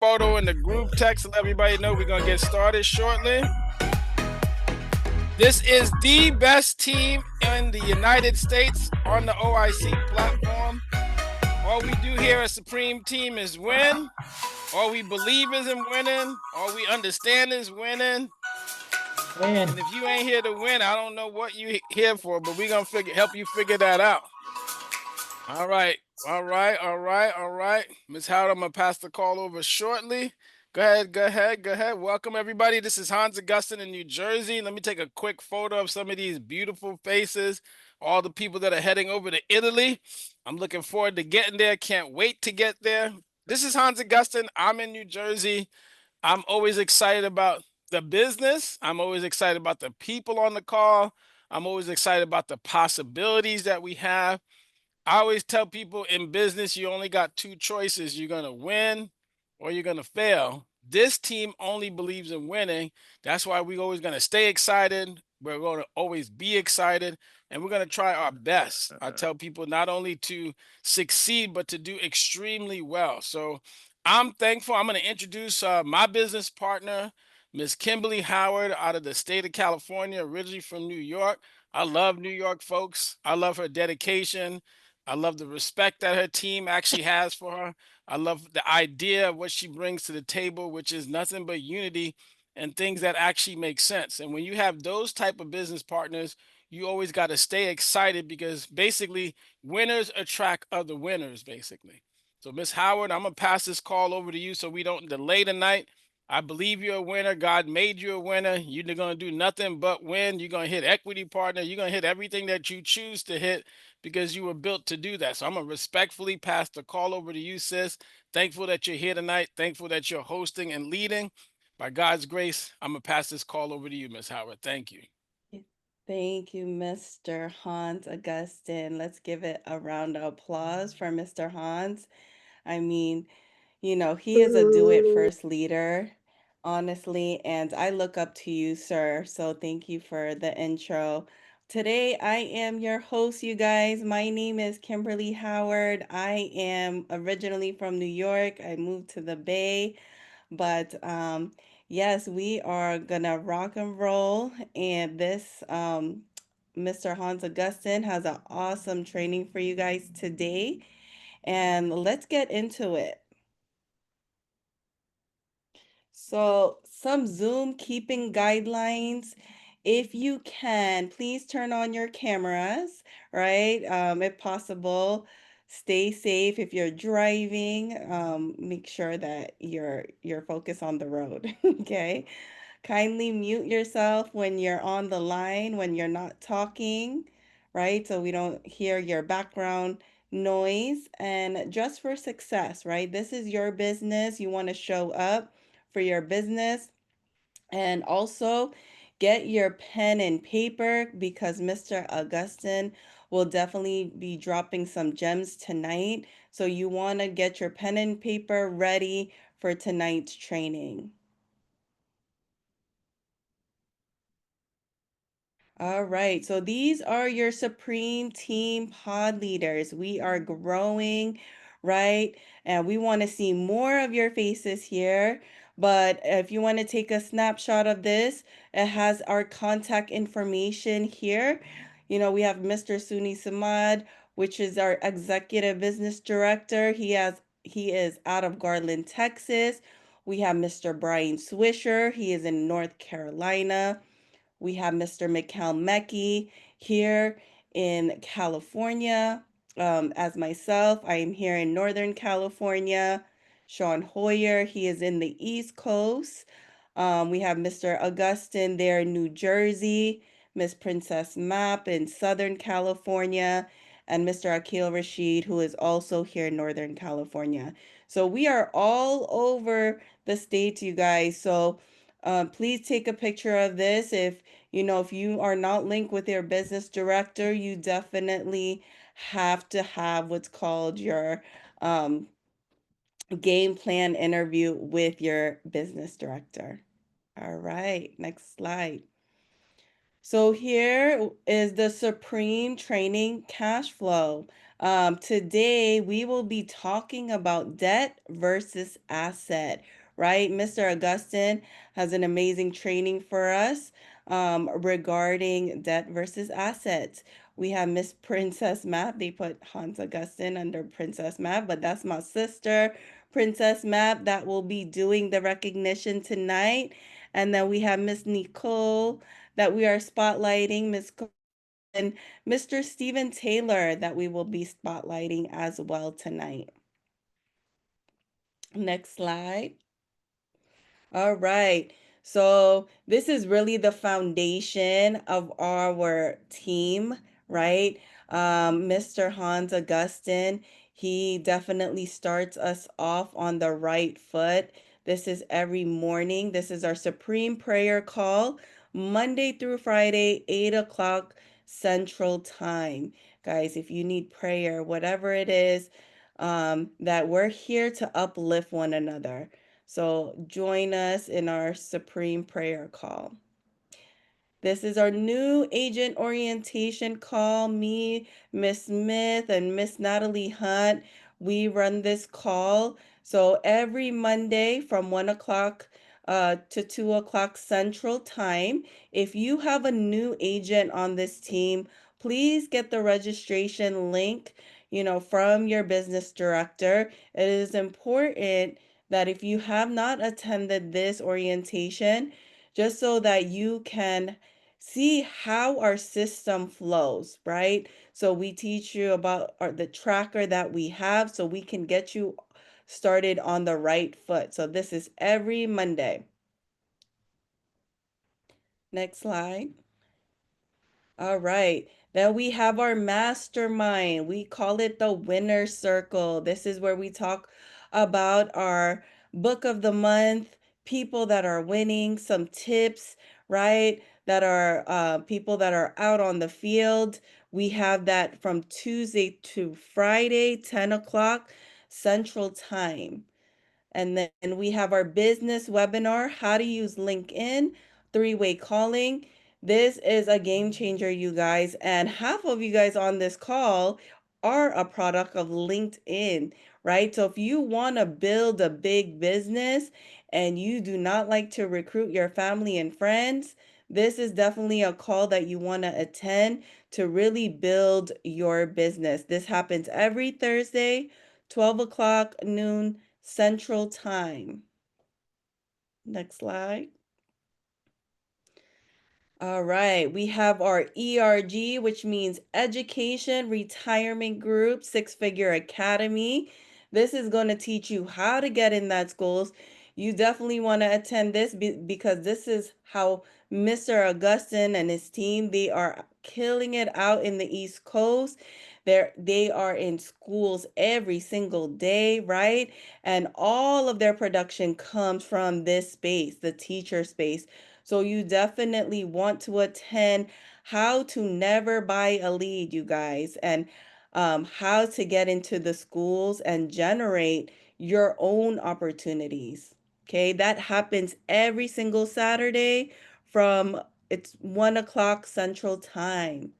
photo in the group text to let everybody know we're going to get started shortly. This is the best team in the United States on the OIC platform. All we do here at Supreme Team is win. All we believe is in winning. All we understand is winning. And if you ain't here to win, I don't know what you here for, but we're going to help you figure that out. All right. Ms. Howard, I'm going to pass the call over shortly. Go ahead. Welcome, everybody. This is Hans Augustine in New Jersey. Let me take a quick photo of some of these beautiful faces, all the people that are heading over to Italy. I'm looking forward to getting there. Can't wait to get there. This is Hans Augustine. I'm in New Jersey. I'm always excited about the business. I'm always excited about the people on the call. I'm always excited about the possibilities that we have. I always tell people in business, you only got two choices. You're going to win or you're going to fail. This team only believes in winning. That's why we're always going to stay excited. We're going to always be excited, and we're going to try our best. I tell people not only to succeed, but to do extremely well. So I'm thankful. I'm going to introduce my business partner, Miss Kimberly Howard, out of the state of California, originally from New York. I love New York folks. I love her dedication. I love the respect that her team actually has for her. I love the idea of what she brings to the table, which is nothing but unity and things that actually make sense. And when you have those type of business partners, you always got to stay excited because basically winners attract other winners, basically. So Miss Howard, I'm gonna pass this call over to you so we don't delay tonight. I believe you're a winner. God made you a winner. You're going to do nothing but win. You're going to hit equity partner. You're going to hit everything that you choose to hit because you were built to do that. So I'm going to respectfully pass the call over to you, sis. Thankful that you're here tonight. Thankful that you're hosting and leading. By God's grace, I'm going to pass this call over to you, Miss Howard. Thank you. Thank you, Mr. Hans Augustine. Let's give it a round of applause for Mr. Hans. I mean, he is a do it first leader, honestly, and I look up to you, sir. So thank you for the intro. Today, I am your host, you guys. My name is Kimberly Howard. I am originally from New York. I moved to the Bay, but yes, we are gonna rock and roll. And this Mr. Hans Augustine has an awesome training for you guys today. And let's get into it. So, some Zoom keeping guidelines. If you can, please turn on your cameras, right? If possible, stay safe. If you're driving, make sure that you're focused on the road. Okay. Kindly mute yourself when you're on the line, when you're not talking, right? So we don't hear your background noise. And just for success, right? This is your business. You want to show up for your business. And also get your pen and paper because Mr. Augustine will definitely be dropping some gems tonight. So you want to get your pen and paper ready for tonight's training. All right, so these are your Supreme Team pod leaders. We are growing, right? And we want to see more of your faces here. But if you want to take a snapshot of this, it has our contact information here. We have Mr. Suni Samad, which is our executive business director. He is out of Garland, Texas. We have Mr. Brian Swisher. He is in North Carolina. We have Mr. Mikhail Mecki here in California. As myself, I am here in Northern California. Sean Hoyer, he is in the East Coast. We have Mr. Augustine there in New Jersey, Miss Princess Map in Southern California, and Mr. Akil Rashid, who is also here in Northern California. So we are all over the states, you guys. So please take a picture of this. If you are not linked with your business director, you definitely have to have what's called your game plan interview with your business director. All right, next slide. So here is the Supreme Training Cash Flow. Today we will be talking about debt versus asset, right? Mr. Augustin has an amazing training for us regarding debt versus assets. We have Miss Princess Map. They put Hans Augustin under Princess Map, but that's my sister, Princess Map, that will be doing the recognition tonight. And then we have Miss Nicole that we are spotlighting, Miss and Mr. Stephen Taylor that we will be spotlighting as well tonight. Next slide. All right. So this is really the foundation of our team, right? Mr. Hans Augustin, he definitely starts us off on the right foot. This is every morning. This is our supreme prayer call, Monday through Friday, 8 o'clock Central Time. Guys, if you need prayer, whatever it is, that we're here to uplift one another. So join us in our supreme prayer call. This is our new agent orientation call. Me, Miss Smith, and Miss Natalie Hunt. We run this call. So every Monday from 1 o'clock to 2 o'clock Central Time. If you have a new agent on this team, please get the registration link, from your business director. It is important that if you have not attended this orientation, just so that you can see how our system flows, right? So we teach you about the tracker that we have so we can get you started on the right foot. So this is every Monday. Next slide. All right. Then we have our mastermind. We call it the winner circle. This is where we talk about our book of the month, people that are winning, some tips, right? That are people that are out on the field. We have that from Tuesday to Friday, 10 o'clock Central Time. And then we have our business webinar, how to use LinkedIn, three-way calling. This is a game changer, you guys. And half of you guys on this call are a product of LinkedIn, right? So if you want to build a big business and you do not like to recruit your family and friends, this is definitely a call that you want to attend to really build your business. This happens every Thursday, 12 o'clock noon Central Time. Next slide. All right, we have our ERG, which means Education Retirement Group Six Figure Academy. This is going to teach you how to get in that schools. You definitely want to attend this because this is how Mr. Augustin and his team, they are killing it out in the East Coast. They are in schools every single day, right? And all of their production comes from this space, the teacher space. So you definitely want to attend how to never buy a lead, you guys, and how to get into the schools and generate your own opportunities. Okay, that happens every single Saturday from it's 1 o'clock Central Time.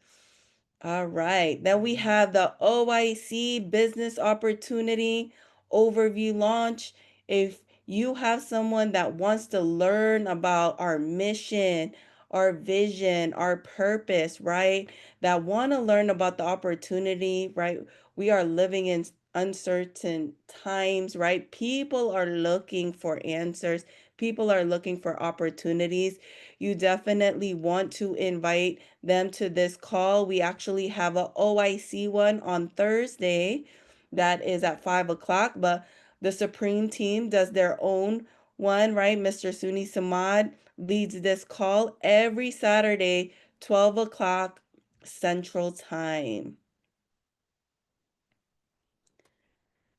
All right. Then we have the OIC Business Opportunity Overview Launch. If you have someone that wants to learn about our mission, our vision, our purpose, right? That want to learn about the opportunity, right? We are living in uncertain times, right? People are looking for answers. People are looking for opportunities. You definitely want to invite them to this call. We actually have a OIC one on Thursday that is at 5 o'clock, but the Supreme team does their own one, right? Mr. Suni Samad leads this call every Saturday, 12 o'clock Central Time.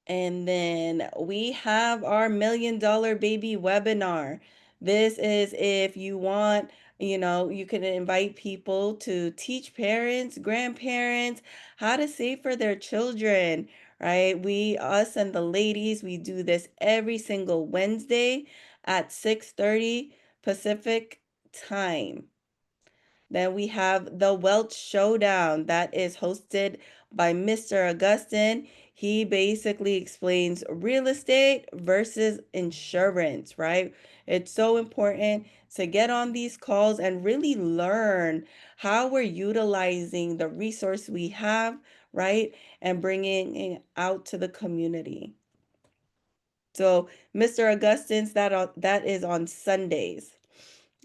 And then we have our $1 million baby webinar. This is if you want, you can invite people to teach parents, grandparents how to save for their children, right? Us and the ladies, we do this every single Wednesday at 6:30 Pacific time. Then we have the Wealth Showdown that is hosted by Mr. Augustin. He basically explains real estate versus insurance, right? It's so important to get on these calls and really learn how we're utilizing the resource we have, right? And bringing it out to the community. So, Mr. Augustine's that is on Sundays.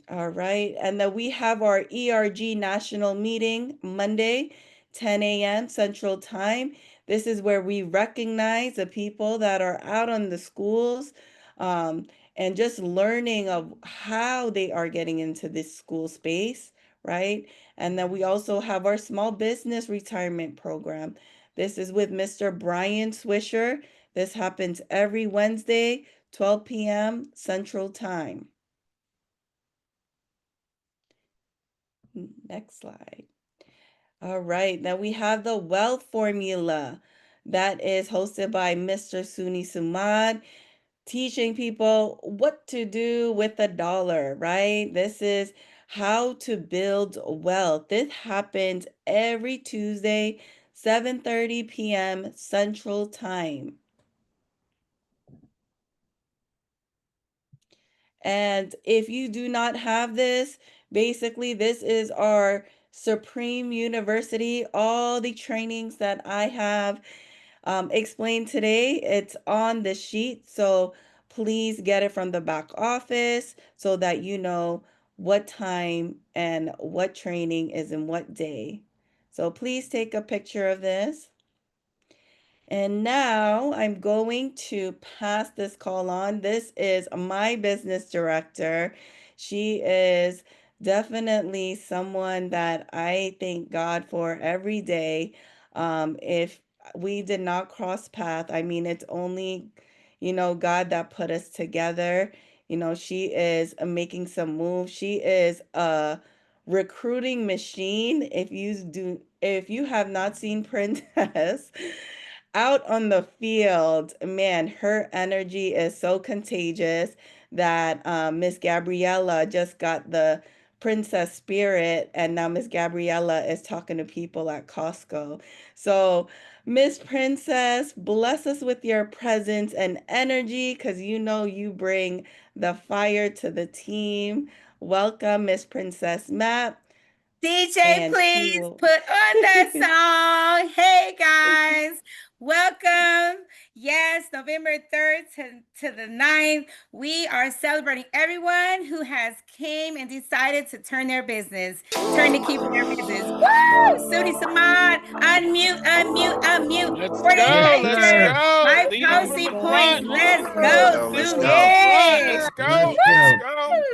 All right. And then we have our ERG national meeting Monday, 10 a.m. Central Time. This is where we recognize the people that are out on the schools, um, and just learning of how they are getting into this school space, right? And then we also have our small business retirement program. This is with Mr. Brian Swisher. This happens every Wednesday, 12 p.m. Central Time. Next slide. All right, now we have the wealth formula that is hosted by Mr. Suni Sumad, teaching people what to do with the dollar, right? This is how to build wealth. This happens every Tuesday, 7:30 p.m. Central Time. And if you do not have this, basically, this is our Supreme University. All the trainings that I have explained today, it's on the sheet. So please get it from the back office so that you know what time and what training is in what day. So please take a picture of this. And now I'm going to pass this call on. This is my business director. She is definitely someone that I thank God for every day. If we did not cross path, I mean, it's only, God that put us together. She is making some moves. She is a recruiting machine. If you have not seen Princess, out on the field, man, her energy is so contagious that Miss Gabriella just got the princess spirit, and now Miss Gabriella is talking to people at Costco. So, Miss Princess, bless us with your presence and energy because you bring the fire to the team. Welcome, Miss Princess Map, DJ, and she please will. put on that song. Hey guys, welcome. Yes, November 3rd to the 9th, we are celebrating everyone who has came and decided to turn the key for their business. Woo! Sudi Samad, unmute, unmute, unmute. Let's go. Yes, let's4,800 sir. go. life Leading Let's from the policy go. points. front. Let's Let's go, go. Let's Leading go. from the front. Sudi. Let's Let's go. Let's go. go.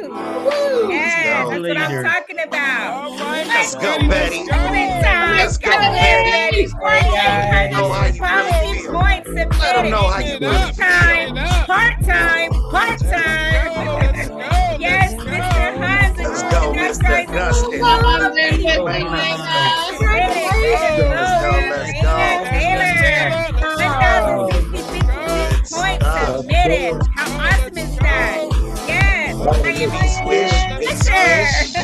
Woo! Let's Yes, go. Super that's what I'm leaders. talking about. All right, Let's Miss Let's go, Betty. Let's Betty. Segment go. time. Let's Go go, ahead, Betty. Betty. Hey Let them guys. know 4,800 how Let's you really policy go. feel. points Let them submitted. know how Eating you it really up. Part Eating feel. time, it up. part time, part Let's time. go. Let's go. Let's Yes, Mr. go. Let's Hans Let's Augustine, go, go. that's Mr. right. Augustine. All 80 Go points Hans. submitted. Way Let's to Go. Let's go, go. Miss Let's Dana go. Yes, Miss Taylor. Taylor. Let's go. Let's 1,066 go. Let's points go. Let's submitted. go. Let's How go. awesome Let's is that? go. Yes, Big Miami squish, Let's big go. Fisher. squish.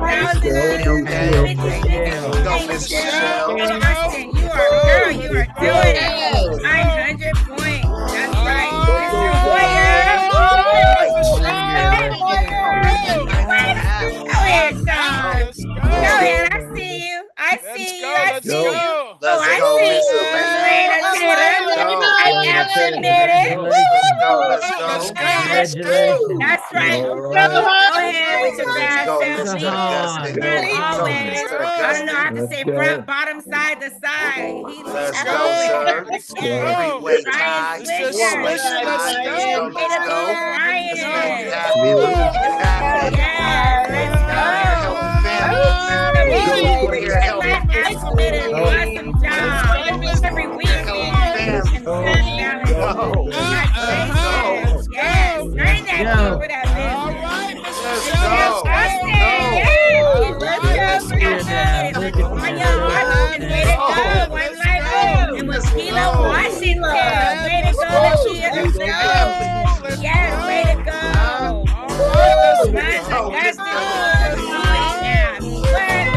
Let's go. 1,066 Michelle. Michelle. Fifty-six Michelle. Go, points. Miss Michelle Michelle. Let's go. Austin, you are girl. You are doing Michelle. it. Let's go. 900 points. That's right. Mr. Hoyer. All right, Right. Mr. Warrior. Sean. Let's Let's Oh, go. go. 9.5. Go ahead, Half. Sean. Let's Go go. ahead. I see you. I Let's see you. go. I Let's Let's see go. you. go. Oh, Let's I go, see Miss you, Miss Selena. Lena Let's Taylor. go. I Lena have Taylor. submitted. Let's Congratulations. go. Let's Woo! Let's go. go. Let's go. Congratulations. That's right. All All right. right. Go Let's ahead with your go. Let's fast go, self Mr. lead. Sahan. Augustine. As Let's Go, always. Mr. go. I don't know how to Augustine. Let's say go. front, bottom, side to side. He leads Let's Let's go, go. everywhere. sir. Let's Yes. Go. go. Three-way Ryan tie, Mr. Swisher. four-way Swisher, let's tie. Let's go. go. Way Let's to Let's go. go, go. Let's Let's go. make it Ryan. Let's happen. Woo. Let's go. make it happen. Yes, let's Come here go. helping family. All Woo! Let's go, right. Come here Taylor. Taylor helping acclimated an Go. awesome Let's job go, Miss every Come here week helping being Let's family. go. consistent, Let's balanced. go. Let's Go. go. Let's Congratulations. go. Let's Yes, go. turn Let's that key go. for that All business. right, Miss Let's Michelle Michelle, let's go. Let's Austin, go. go. yes, All let's right, go. let's Look She at that. acclimated. Look at go. My that. young Go. Let's Austin, way Austin. to go. go. One Let's life. go. And Let's Wakila go. Washington, And way to Miss go, Rachel, Lakia. Make let's it happen. go. Let's Yes, way to go. Huh? go. All right, let's Let's Hans go, let's Augustine, Mr. he go. is Let's on Augustine. it now. go.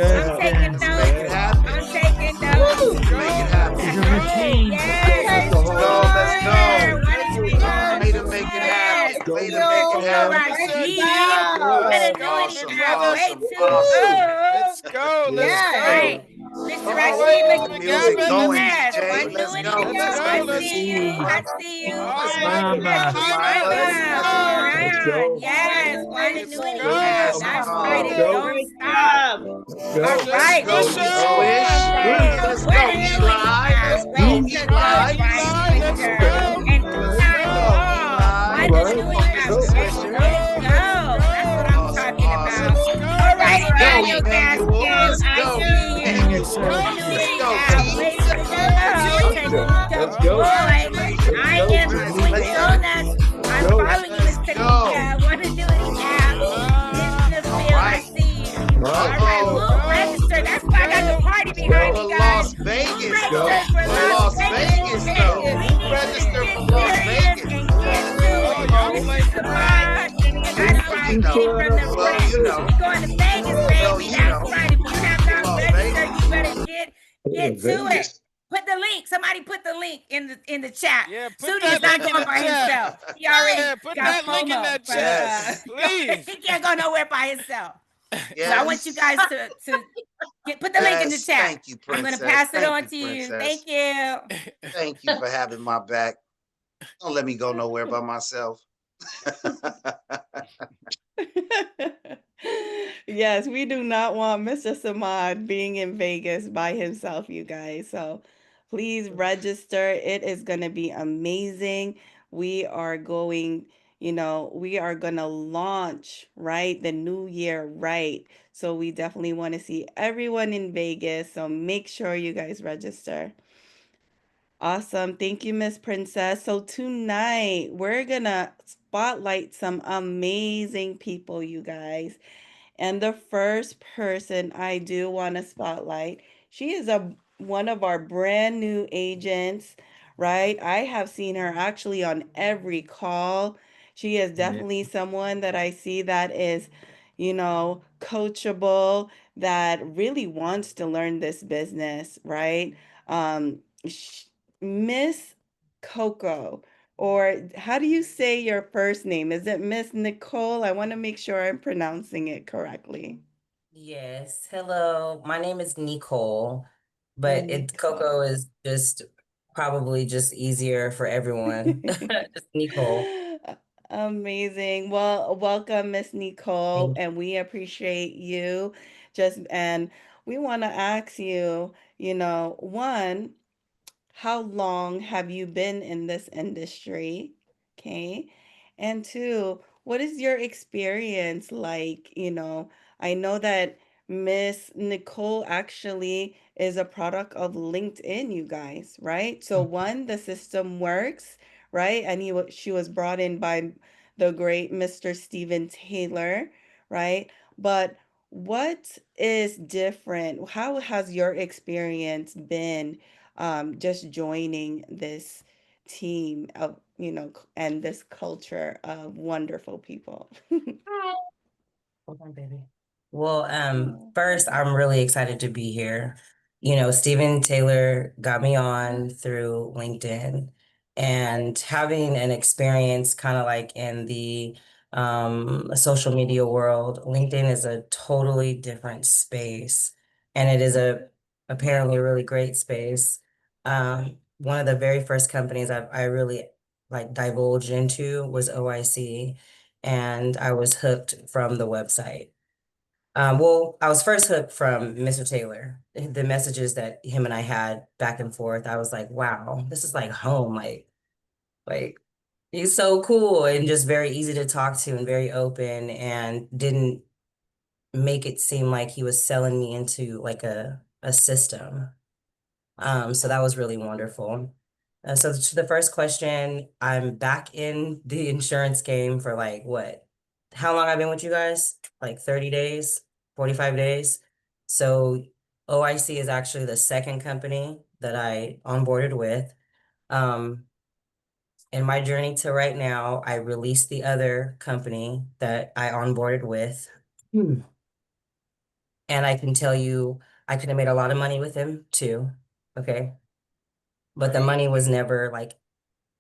I'm taking Goodness. Let's make it notes. happen. I'm taking Let's notes. Let's make it go. happen. He's a Let's machine. Yes, Let's go. Let's Mr. go. One and go. Two. Way to Let's make it Yes, happen. go. Way to make it Mr. happen. Producer D, Rashid. let's What go, annuity my Awesome. app? brother. Way Awesome. too Awesome. Let's go. Let's That's Yeah. right. go. Mr. All Uh-oh. right, Rashid, Get look the Mr. music Gavin. going, yes, DJ. one Let's annuity go. Let's app. go. I Let's see you. go. I see you. All Let's right, make it Mama. Mr. happen, my Come Hyman. brother. Let's on. go. Let's go. Yes, one Let's annuity go. app. Let's That's right. Let's And go. go. don't stop. Let's All go. Trisha, Let's right, go, Mr. Miss Trisha. Wish. Swish. Let's What go, annuity Eli. app? Let's Way go, to go, Eli. Eli, let's Victor. Okay. go. And Let's Let's Eli go. go, Hall. Eli. All One right. Come annuity on, app. Mr. Go. Let's Swisher. Let's go. That's what I'm go. Awesome, talking awesome. about. Let's go, All Let's right, Mr. go, Emmanuel Emmanuel. Emmanuel. Gaskins. Let's I go, see you. Emmanuel. Let's Emmanuel. go, One Let's annuity T. go, app. T. Way Let's to go, go. Let's T. go. Let's Tanisha go. Boyd. Let's I Congratulations. go. am Tanisha. Queen Congratulations. Donuts. Let's I'm go. following you, Let's Miss go. Tanisha. One annuity app is in the All field. I right. see you. All right. All right, Let's Uh-oh. who go. registered? That's Let's why I got the go. party Let's behind go. me, For guys. Las Who Let's Vegas. go. registered for For Las Las Vegas? Vegas, Shit, though. we Who need you to registered get for Las serious Vegas? and get to Oh, it. y'all Mr. play. Samad, that's Well, right. you know. Reading from Tanisha. the Well, press. you know. We going to Vegas, Well, baby. you That's know. right. If you have For not Las registered, Vegas. you better In get to it. Vegas. Put the link. Somebody put the link in the chat. Yeah, put Sudi is that not link in going the by chat. himself. He already Yeah, put got that link in FOMO that from chat. Yes. Please. he can't go nowhere by himself. So I want you Yes. guys to put the link in the Yes. chat. Thank you, I'm gonna Princess. pass it Thank on you, to you. Princess. Thank you. Thank you for having my back. Don't let me go nowhere by myself. Yes, we do not want Mr. Samad being in Vegas by himself, you guys. So please register. It is going to be amazing. We are going, we are going to launch, right? The new year, right? So we definitely want to see everyone in Vegas. So make sure you guys register. Awesome. Thank you, Miss Princess. So tonight we're gonna spotlight some amazing people, you guys. And the first person I do want to spotlight, she is a one of our brand new agents, right? I have seen her actually on every call. She is Yeah. definitely someone that I see that is, coachable, that really wants to learn this business, right? Sh Miss Coco, or how do you say your first name? Is it Miss Nicole? I want to make sure I'm pronouncing it correctly. Yes. Hello. My name is Nicole, but Coco Nicole. is just probably just easier for everyone. Just Nicole. Amazing. Well, welcome, Miss Nicole, Thank and we appreciate you. And we want to ask you, one, how long have you been in this industry? Okay. And two, what is your experience like? I know that Miss Nicole actually is a product of LinkedIn, you guys, right? So one, the system works, right? And she was brought in by the great Mr. Steven Taylor, right? But what is different? How has your experience been just joining this team of, and this culture of wonderful people? Hold on, baby. Well, Oh. first, I'm really excited to be here. Stephen Taylor got me on through LinkedIn, and having an experience kind of like in the social media world, LinkedIn is a totally different space, and it is a apparently a really great space. One of the very first companies I really like divulged into was OIC, and I was hooked from the website. Well, I was first hooked from Mr. Taylor. The messages that him and I had back and forth, I was like, wow, this is like home. Like he's so cool and just very easy to talk to and very open, and didn't make it seem like he was selling me into like a system. So that was really wonderful. So to the first question, I'm back in the insurance game for like what? How long I've been with you guys? Like 30 days, 45 days. So OIC is actually the second company that I onboarded with. Um, in my journey to right now, I released the other company that I onboarded with. And I can tell you, I could have made a lot of money with him too. Okay. But the money was never like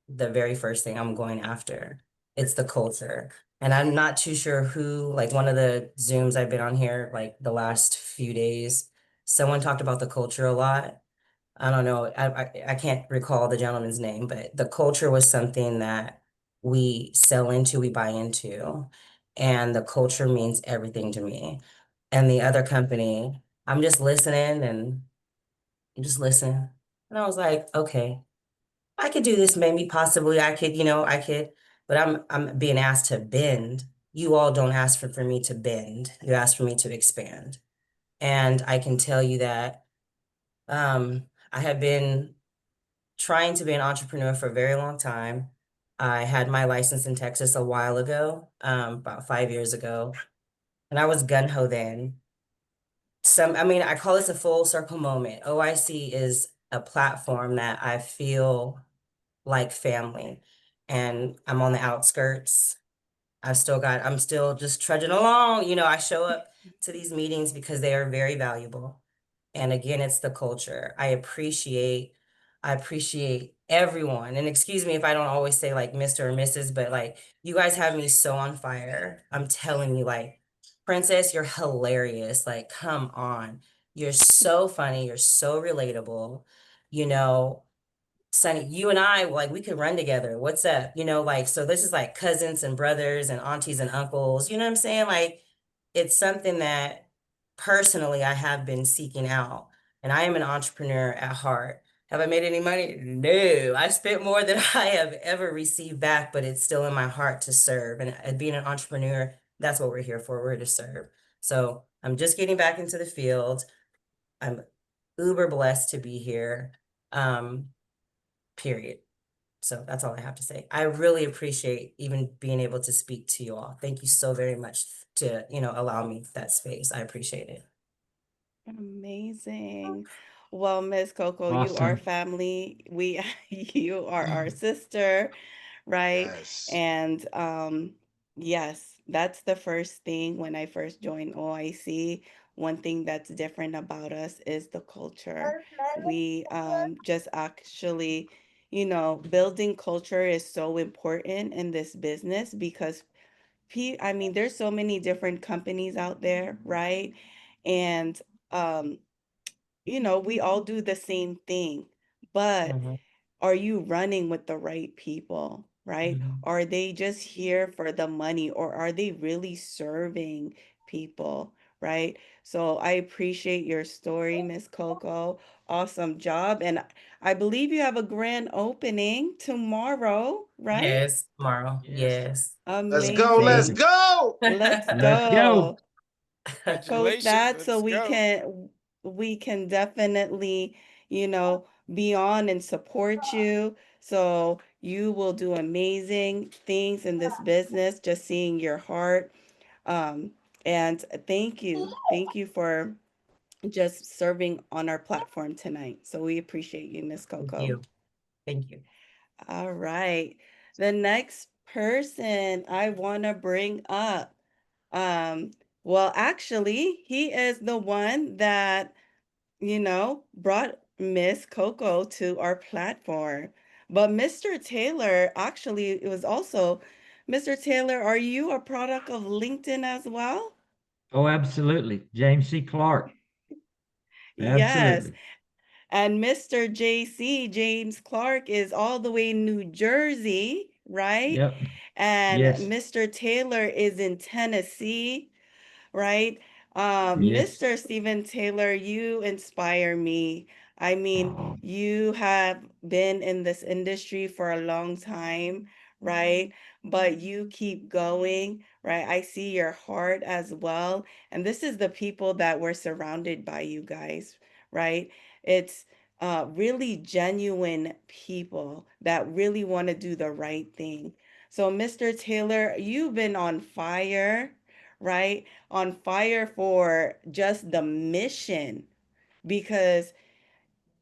the very first thing I'm going after. It's the culture. And I'm not too sure who, like one of the Zooms I've been on here, like the last few days, someone talked about the culture a lot. I don't know. I can't recall the gentleman's name, but the culture was something that we sell into, we buy into, and the culture means everything to me. And the other company, I'm just listening and just listen. And I was like, okay, I could do this. Maybe possibly I could, I could, but I'm being asked to bend. You all don't ask for me to bend. You ask for me to expand. And I can tell you that I have been trying to be an entrepreneur for a very long time. I had my license in Texas a while ago, about 5 years ago, and I was gun-ho then. I mean, I call this a full circle moment. OIC is a platform that I feel like family, and I'm on the outskirts. I'm still just trudging along. I show up to these meetings because they are very valuable. And again, it's the culture. I appreciate everyone. And excuse me if I don't always say like Mr. or Mrs., but like you guys have me so on fire. I'm telling you, like, Princess, you're hilarious. Like, come on. You're so funny. You're so relatable. You know, Sonny, you and I, like, we could run together. What's up? Like, so this is like cousins and brothers and aunties and uncles. You know what I'm saying? Like, it's something that personally I have been seeking out. And I am an entrepreneur at heart. Have I made any money? No. I spent more than I have ever received back, but it's still in my heart to serve. And being an entrepreneur, that's what we're here for. We're to serve. So I'm just getting back into the field. I'm uber blessed to be here. Um, period. So that's all I have to say. I really appreciate even being able to speak to you all. Thank you so very much to, allow me that space. I appreciate it. Amazing. Well, Miss Coco, you are Awesome. family. You are our sister, right? Yes. And yes, that's the first thing when I first joined OIC. One thing that's different about us is the culture. We just actually, building culture is so important in this business because I mean, there's so many different companies out there, right? And um, we all do the same thing, but Mhm, are you running with the right people, right? mhm. Are they just here for the money or are they really serving people, right? So I appreciate your story, Miss Coco. Awesome job. And I believe you have a grand opening tomorrow, right? Yes, tomorrow. Yes. Yes. Let's go. Let's Amazing. Amazing. go. Let's Let's go. go. Post Congratulations. that so Let's go. we can definitely, be on and support you. So you will do amazing things in this business, just seeing your heart. Um, and thank you. Thank you for just serving on our platform tonight. So we appreciate you, Miss Thank Coco. you. Thank you. All right. The next person I want to bring up. Um, well, actually, he is the one that, brought Miss Coco to our platform. But Mr. Taylor, actually, it was also, Mr. Taylor, are you a product of LinkedIn as well? Oh, absolutely. James C. Clark. Yes. Absolutely. And Mr. JC, James Clark, is all the way in New Jersey, right? Yep. And Yes. Mr. Taylor is in Tennessee. Right? Yes. Mr. Stephen Taylor, you inspire me. I mean, you have been in this industry for a long time, right? But you keep going, right? I see your heart as well. And this is the people that were surrounded by you guys, right? It's really genuine people that really want to do the right thing. So, Mr. Taylor, you've been on fire, right? On fire for just the mission because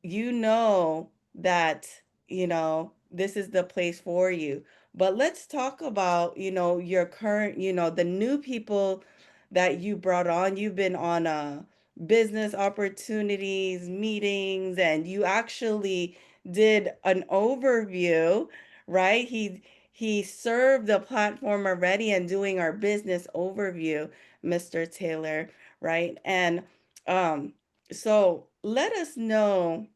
you know that, this is the place for you. But let's talk about, your current, the new people that you brought on. You've been on a business opportunities, meetings, and you actually did an overview, right? He served the platform already and doing our business overview, Mr. Taylor, right? And um, so let us know,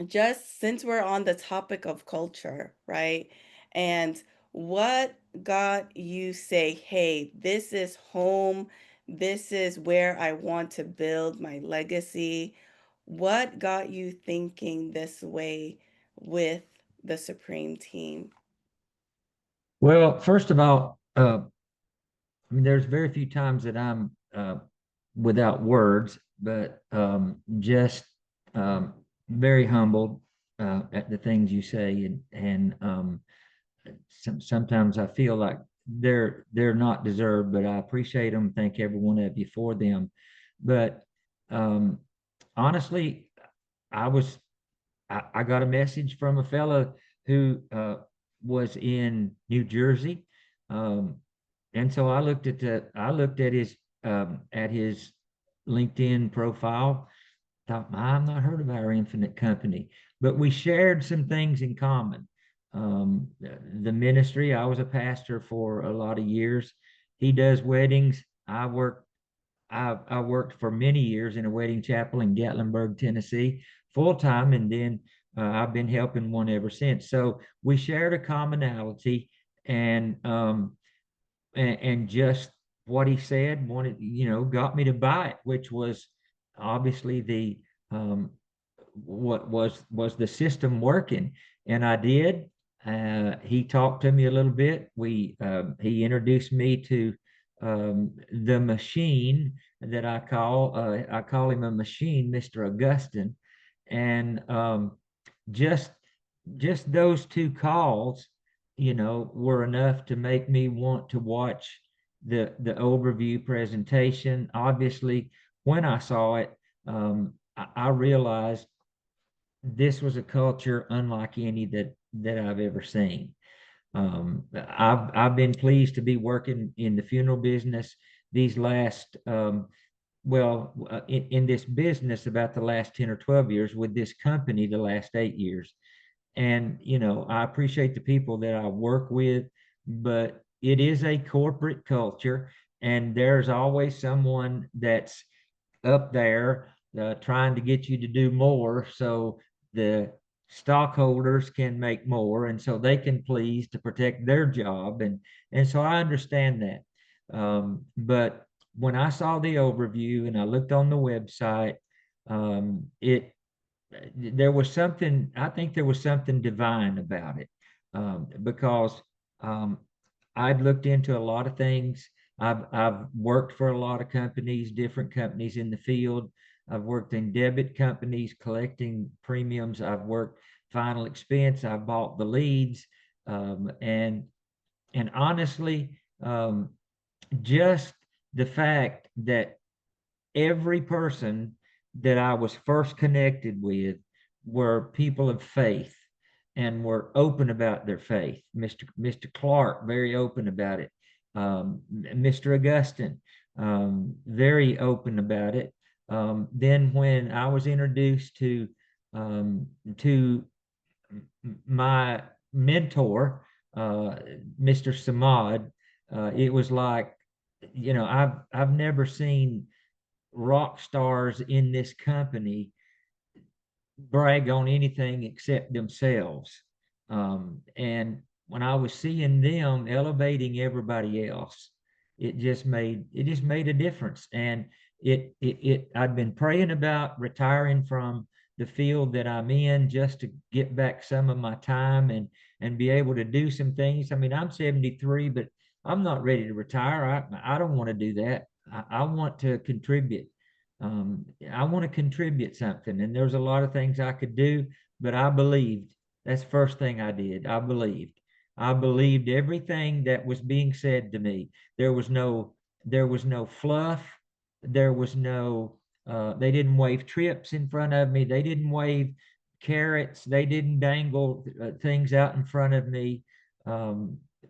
just since we're on the topic of culture, right? And what got you say, hey, this is home, this is where I want to build my legacy? What got you thinking this way with the Supreme Team? Well, first of all, I mean, there's very few times that I'm without words, but just very humbled at the things you say, and sometimes I feel like they're not deserved, but I appreciate them. Thank every one of you for them. But um, honestly, I was I got a message from a fellow who was in New Jersey, um, and so I looked at his LinkedIn profile. Thought I'm not heard of our infinite company, but we shared some things in common. The ministry. I was a pastor for a lot of years. He does weddings. I worked for many years in a wedding chapel in Gatlinburg, Tennessee, full time, and then I've been helping one ever since. So we shared a commonality, and and just what he said wanted, got me to buy it, which was obviously the um, what was the system working, and I did. He talked to me a little bit. He introduced me to the machine that I call him a machine, Mr. Augustine, and just just those two calls, were enough to make me want to watch the overview presentation. Obviously, when I saw it, I realized this was a culture unlike any that I've ever seen. I've been pleased to be working in the funeral business these last in this business about the last 10 or 12 years, with this company the last 8 years. And I appreciate the people that I work with, but it is a corporate culture, and there's always someone that's up there trying to get you to do more so the stockholders can make more, and so they can please to protect their job. And so I understand that. But when I saw the overview and I looked on the website, it there was something, I think there was something divine about it, because um, I'd looked into a lot of things. I've worked for a lot of companies, different companies in the field. I've worked in debit companies collecting premiums. I've worked final expense. I've bought the leads, um, and and honestly, just the fact that every person that I was first connected with were people of faith and were open about their faith. Mr. Clark, very open about it. Mr. Augustine, very open about it. Then when I was introduced to my mentor, Mr. Samad, it was like, I've never seen rock stars in this company brag on anything except themselves. And when I was seeing them elevating everybody else, it just made a difference. And I'd been praying about retiring from the field that I'm in, just to get back some of my time and be able to do some things. I mean, I'm 73, but I'm not ready to retire. I don't want to do that. I want to contribute. I want to contribute something, and there's a lot of things I could do, but I believed. That's the first thing I did. I believed everything that was being said to me. There was no, there was no fluff. There was no, they didn't wave trips in front of me. They didn't wave carrots. They didn't dangle things out in front of me.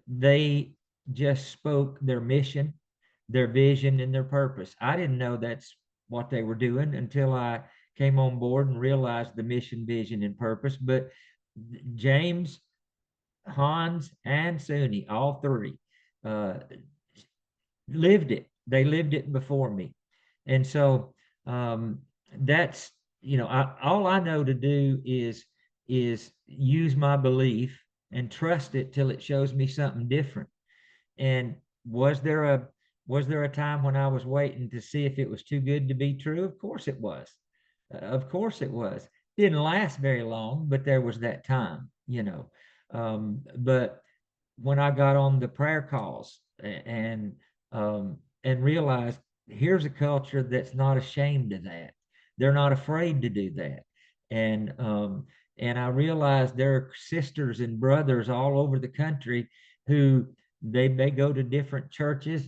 They just spoke their mission, their vision, and their purpose. I didn't know that's what they were doing until I came on board and realized the mission, vision, and purpose. But James, Hans, and Suni, all three, uh, lived it. They lived it before me. And so that's, all I know to do is use my belief and trust it till it shows me something different. And was there a was there a time when I was waiting to see if it was too good to be true? Of course it was. Of course it was. Didn't last very long, but there was that time. But when I got on the prayer calls and realized here's a culture that's not ashamed of that. They're not afraid to do that. And and I realized there are sisters and brothers all over the country who they go to different churches.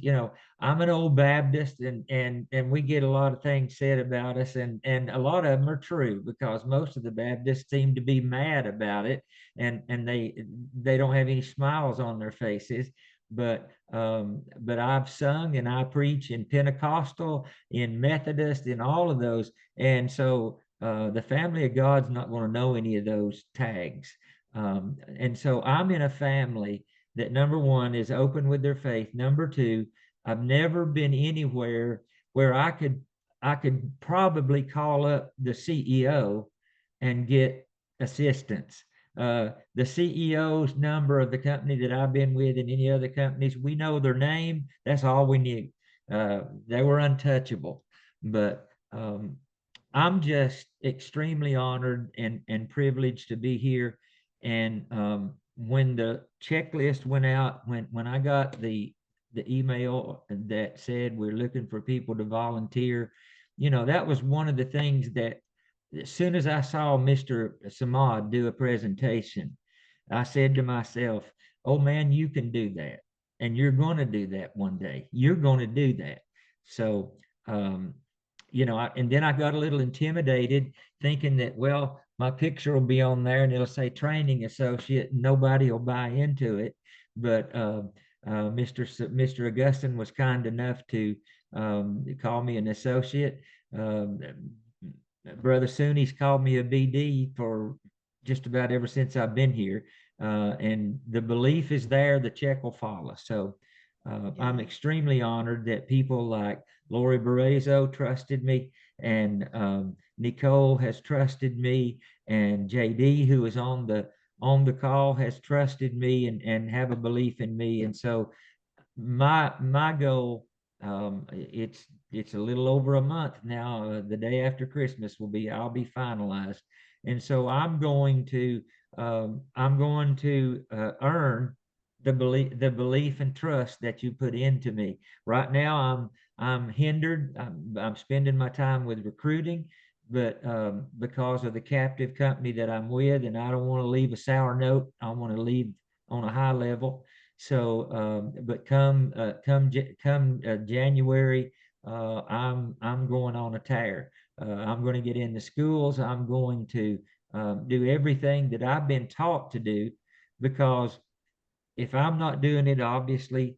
I'm an old Baptist, and we get a lot of things said about us, and a lot of them are true because most of the Baptists seem to be mad about it, and they don't have any smiles on their faces. But I've sung and I preach in Pentecostal, in Methodist, in all of those, and so the family of God's not going to know any of those tags. And so I'm in a family that, number one, is open with their faith. Number two, I've never been anywhere where I could probably call up the CEO and get assistance. The CEO's number of the company that I've been with and any other companies, we know their name. That's all we knew. They were untouchable. But I'm just extremely honored and privileged to be here. And when the checklist went out, when I got the email that said we're looking for people to volunteer, that was one of the things that as soon as I saw Mr. Samad do a presentation, I said to myself, oh man, you can do that. And you're going to do that one day. You're going to do that. So, um, and then I got a little intimidated thinking that, well, my picture will be on there and it'll say training associate and nobody will buy into it. But Mr. Augustine was kind enough to call me an associate. Um, Brother Suni's called me a BD for just about ever since I've been here. And the belief is there, the check will follow. So I'm Yeah. extremely honored that people like Lori Berezo trusted me, and Nicole has trusted me, and JD, who is on the call, has trusted me and have a belief in me. And so my goal, it's a little over a month now. The day after Christmas I'll be finalized, and so I'm going to earn the belief and trust that you put into me. Right now I'm hindered. I'm spending my time with recruiting, but because of the captive company that I'm with, and I don't want to leave a sour note. I want to leave on a high level. So, but come January, I'm going on a tear. I'm going to get in the schools. I'm going to do everything that I've been taught to do, because if I'm not doing it, obviously,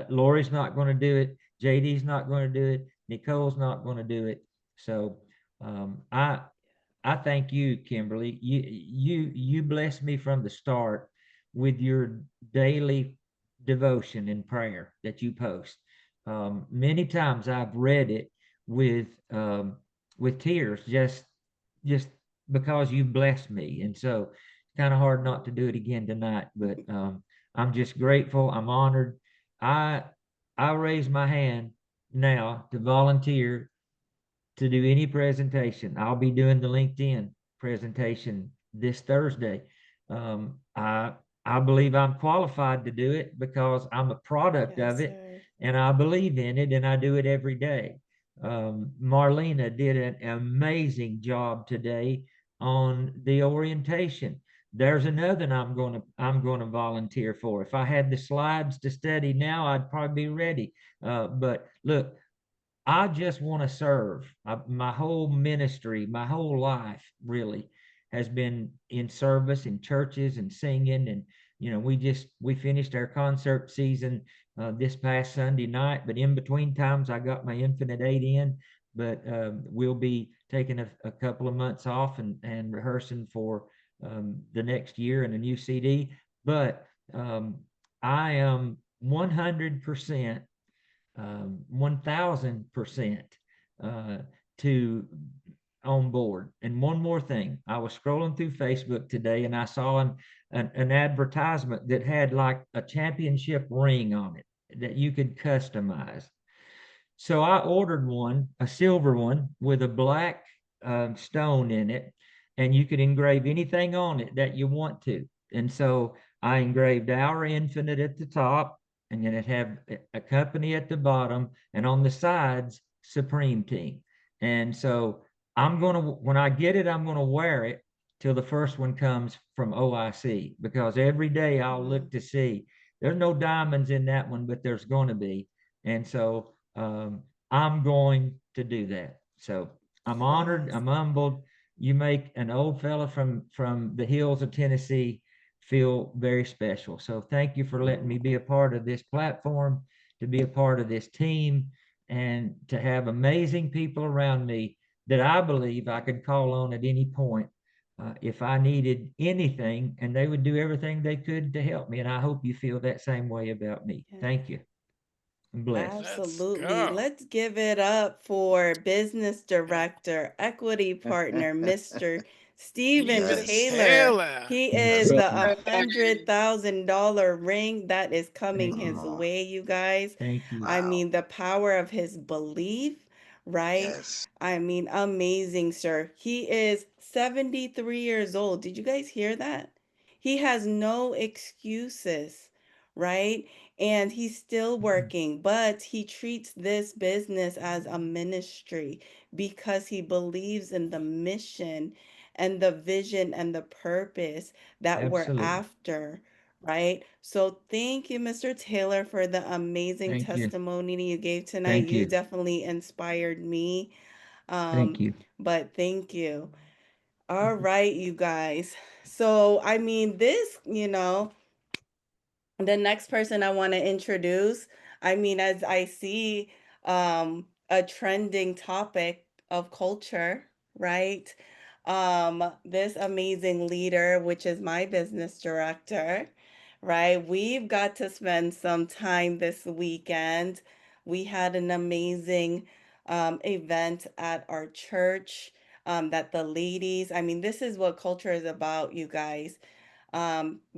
Lori's not going to do it. JD's not going to do it. Nicole's not going to do it. So I thank you, Kimberly. You blessed me from the start with your daily devotion and prayer that you post. Many times I've read it with with tears, just because you blessed me, and so it's kind of hard not to do it again tonight. But I'm just grateful. I'm honored. I I raise my hand now to volunteer to do any presentation. I'll be doing the LinkedIn presentation this Thursday. I believe I'm qualified to do it because I'm a product of Yes, it, sir. and I believe in it, and I do it every day. Marlena did an amazing job today on the orientation. There's another I'm going to volunteer for. If I had the slides to study now, I'd probably be ready. But look, I just want to serve. My whole ministry, my whole life really has been in service in churches and singing. And, we finished our concert season this past Sunday night, but in between times I got my Infinite 8 in. but we'll be taking a couple of months off and rehearsing for the next year and a new CD. But I am 100%, 1000% uh, to on board. And one more thing, I was scrolling through Facebook today and I saw an advertisement that had like a championship ring on it that you could customize. So I ordered one, a silver one with a black stone in it, and you could engrave anything on it that you want to. And so I engraved Our Infinite at the top, and then it had a company at the bottom, and on the sides, Supreme Team. And so when I get it, I'm gonna wear it till the first one comes from OIC, because every day I'll Mm, look to see. There's no diamonds in that one, but there's going to be. And so I'm going to do that. So I'm honored. yes. I'm humbled. You make an old fella from the hills of Tennessee feel very special. So thank you for letting me be a part of this platform, to be a part of this team, and to have amazing people around me that I believe I could call on at any point if I needed anything, and they would do everything they could to help me. And I hope you feel that same way about me. Yeah. Thank you. I'm blessed. Let's Absolutely. go. Let's give it up for business director, equity partner, Mr. Stephen Steven Yes. Taylor. Taylor. He Yes, is Yes. the thank you. $100,000 ring that is coming Thank you. his Oh, way, you guys. Thank you. I wow. mean, the power of his belief, right? Yes. I mean, amazing, sir. He is 73 years old. Did you guys hear that? He has no excuses, right? And he's still working, but he treats this business as a ministry because he believes in the mission and the vision and the purpose that we're Absolutely. after, right? So thank you, Mr. Taylor, for the amazing Thank you. testimony you gave tonight. Thank You you. definitely inspired me. Thank Um, you. but thank you. All right, you guys. So, I mean, the next person I want to introduce, I mean, as I see a trending topic of culture, right? This amazing leader, which is my business director, right? We've got to spend some time this weekend. We had an amazing event at our church that the ladies, I mean, this is what culture is about, you guys,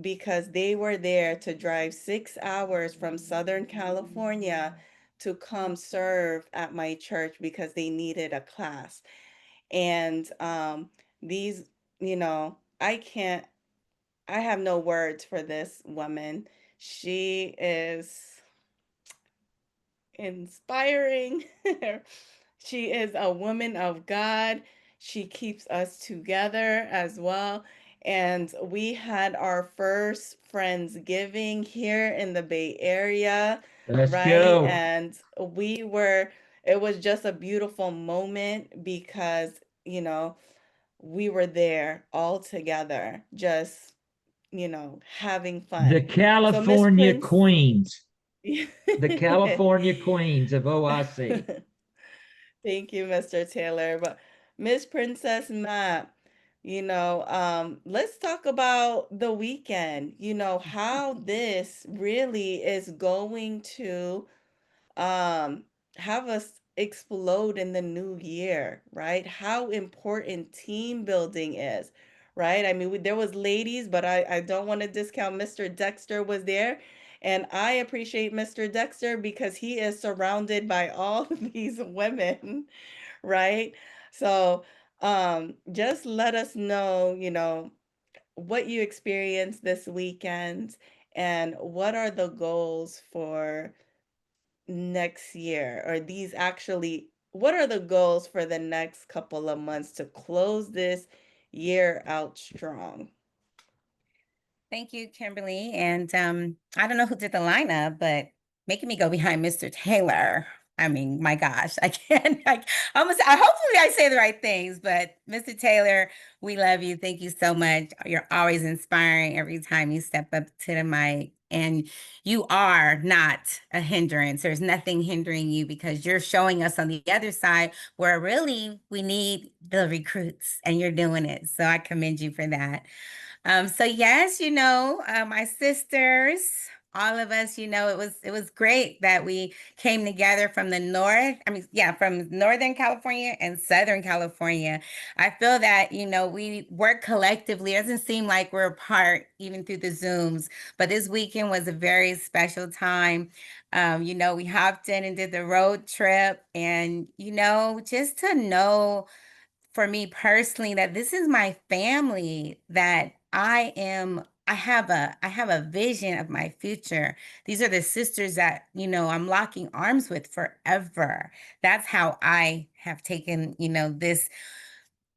because they were there to drive 6 hours from Southern California to come serve at my church because they needed a class. And these, I have no words for this woman. She is inspiring. She is a woman of God. She keeps us together as well. And we had our first Friendsgiving here in the Bay Area, Let's right? go. And it was just a beautiful moment because, you know, we were there all together, just, having The fun. So, Miss California Prince. Queens. The California Queens of OIC. Thank you, Mr. Taylor. But Miss Princess Map, let's talk about the weekend. How this really is going to um have us explode in the new year, right? How important team building is, right? I mean, there was ladies, but I don't want to discount Mr. Dexter was there. And I appreciate Mr. Dexter because he is surrounded by all these women, right? So, just let us know, what you experienced this weekend and what are the goals for next year? Or these actually, what are the goals for the next couple of months to close this year out strong? Thank you, Kimberly. And I don't know who did the lineup, but making me go behind Mr. Taylor. I mean, my gosh, I can't. Hopefully, I say the right things. But Mr. Taylor, we love you. Thank you so much. You're always inspiring every time you step up to the mic. And you are not a hindrance. There's nothing hindering you because you're showing us on the other side where really we need the recruits and you're doing it. So I commend you for that. So yes, my sisters, all of us, it was great that we came together from the north. I mean, yeah, from Northern California and Southern California. I feel that, we work collectively. It doesn't seem like we're apart even through the Zooms, but this weekend was a very special time. We hopped in and did the road trip and, just to know for me personally that this is my family, that I have a vision of my future. These are the sisters that, I'm locking arms with forever. That's how I have taken, this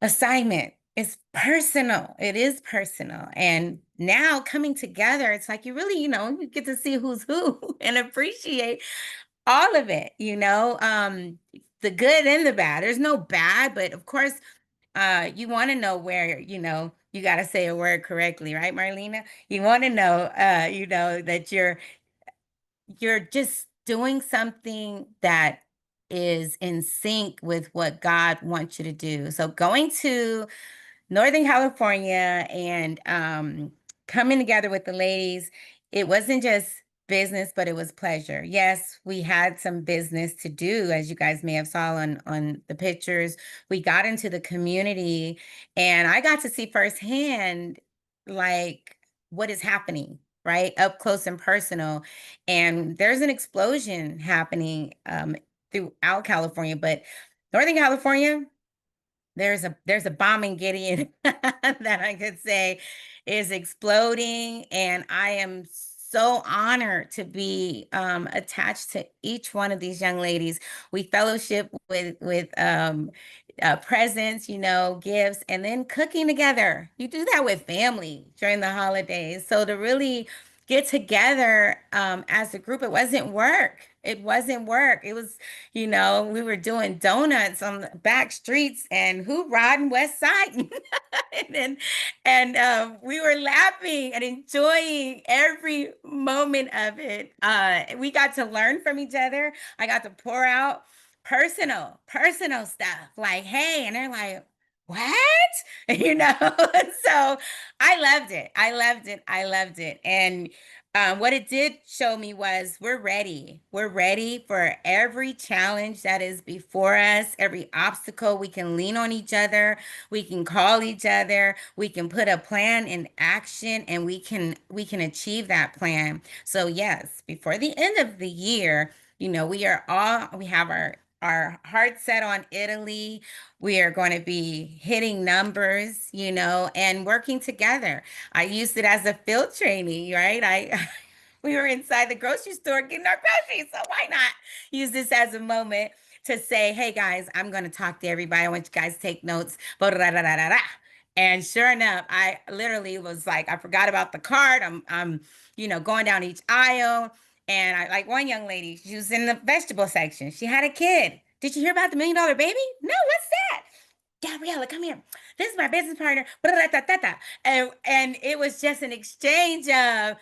assignment. It's personal. It is personal. And now coming together, it's like you really, you get to see who's who and appreciate all of it, the good and the bad. There's no bad, but of course, you want to know where, you got to say a word correctly, right, Marlena? You want to know, that you're just doing something that is in sync with what God wants you to do. So going to Northern California and coming together with the ladies, it wasn't just business, but it was pleasure. Yes, we had some business to do, as you guys may have saw on the pictures. We got into the community, and I got to see firsthand, like what is happening, right, up close and personal. And there's an explosion happening throughout California, but Northern California, there's a bomb in Gideon that I could say is exploding, and I am so honored to be attached to each one of these young ladies. We fellowship with presents, gifts, and then cooking together. You do that with family during the holidays. So to really get together as a group, it wasn't work. It wasn't work. It was, we were doing donuts on the back streets and who riding West Side. and we were laughing and enjoying every moment of it. We got to learn from each other. I got to pour out personal stuff like, hey, and they're like, what? So I loved it. I loved it. I loved it. And what it did show me was we're ready. We're ready for every challenge that is before us, every obstacle. We can lean on each other. We can call each other. We can put a plan in action, and we can achieve that plan. So yes, before the end of the year, we have our heart set on Italy. We are going to be hitting numbers, and working together. I used it as a field training, right? We were inside the grocery store getting our groceries, so why not use this as a moment to say, "Hey guys, I'm going to talk to everybody. I want you guys to take notes." And sure enough, I literally was like, I forgot about the cart. I'm going down each aisle, and I like one young lady. She was in the vegetable section. She had a kid. Did you hear about the $1 million baby? No, what's that? Gabriella, come here. This is my business partner. And it was just an exchange of,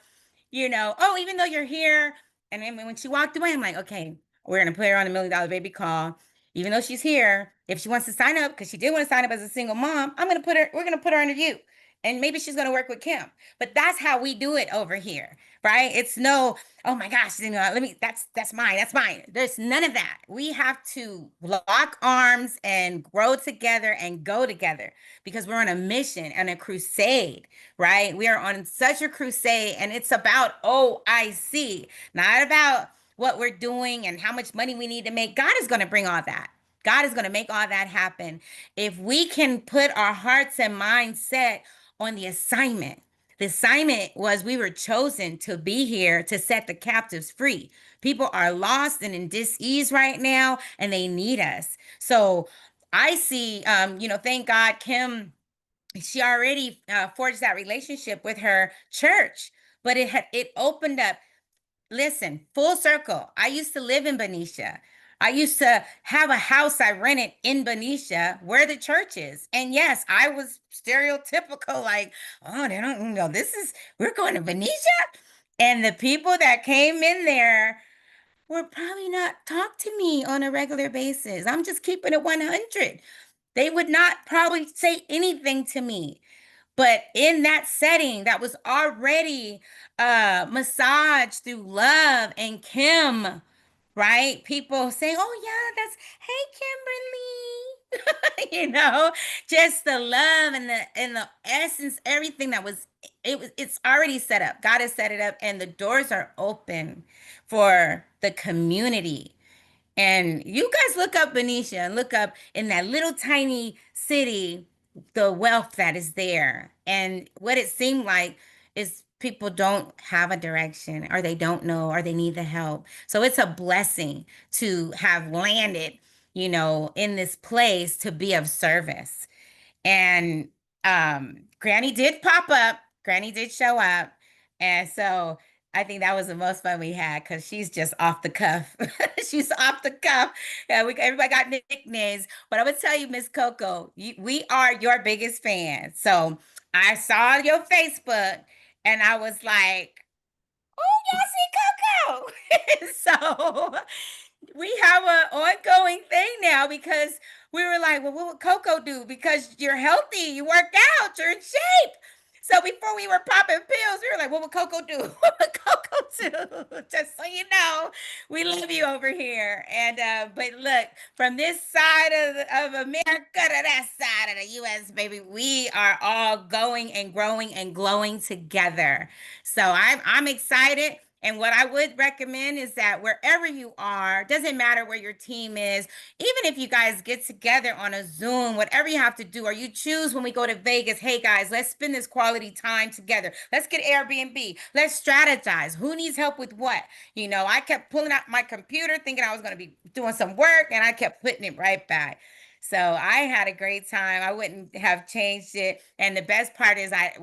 oh, even though you're here. And then when she walked away, I'm like, okay, we're going to put her on $1 million baby call. Even though she's here, if she wants to sign up, because she did want to sign up as a single mom, we're going to put her under you. And maybe she's going to work with Kim. But that's how we do it over here, right? It's no, oh my gosh, that's mine. That's mine. There's none of that. We have to lock arms and grow together and go together because we're on a mission and a crusade, right? We are on such a crusade, and it's about OIC, not about what we're doing and how much money we need to make. God is going to bring all that. God is going to make all that happen. If we can put our hearts and minds set on the assignment. The assignment was we were chosen to be here to set the captives free. People are lost and in dis-ease right now, and they need us. So I see, thank God, Kim, she already forged that relationship with her church, but it opened up. Listen, full circle. I used to live in Benicia. I used to have a house I rented in Benicia where the church is. And yes, I was stereotypical, like, oh, they don't know we're going to Benicia. And the people that came in there were probably not talk to me on a regular basis. I'm just keeping it 100. They would not probably say anything to me. But in that setting that was already massaged through love and Kim, right? People saying, "Oh yeah, that's hey Kimberly," just the love and the essence, everything that was it's already set up. God has set it up, and the doors are open for the community. And you guys look up Benicia and look up in that little tiny city the wealth that is there. And what it seemed like is people don't have a direction or they don't know or they need the help. So it's a blessing to have landed, in this place to be of service. And Granny did pop up. Granny did show up. And so I think that was the most fun we had because she's just off the cuff. She's off the cuff. Yeah, everybody got nicknames. But I would tell you, Miss Coco, we are your biggest fan. So I saw your Facebook and I was like, oh, y'all see Coco. So we have an ongoing thing now because we were like, well, what would Coco do? Because you're healthy, you work out, you're in shape. So before we were popping pills, we were like, what would Coco do? What would Coco do? Just so you know, we love you over here. And but look, from this side of America to that side of the US, baby, we are all going and growing and glowing together. So I'm excited. And what I would recommend is that wherever you are, doesn't matter where your team is, even if you guys get together on a Zoom, whatever you have to do, or you choose when we go to Vegas, hey guys, let's spend this quality time together. Let's get Airbnb. Let's strategize. Who needs help with what? I kept pulling out my computer thinking I was going to be doing some work and I kept putting it right back. So I had a great time. I wouldn't have changed it. And the best part is I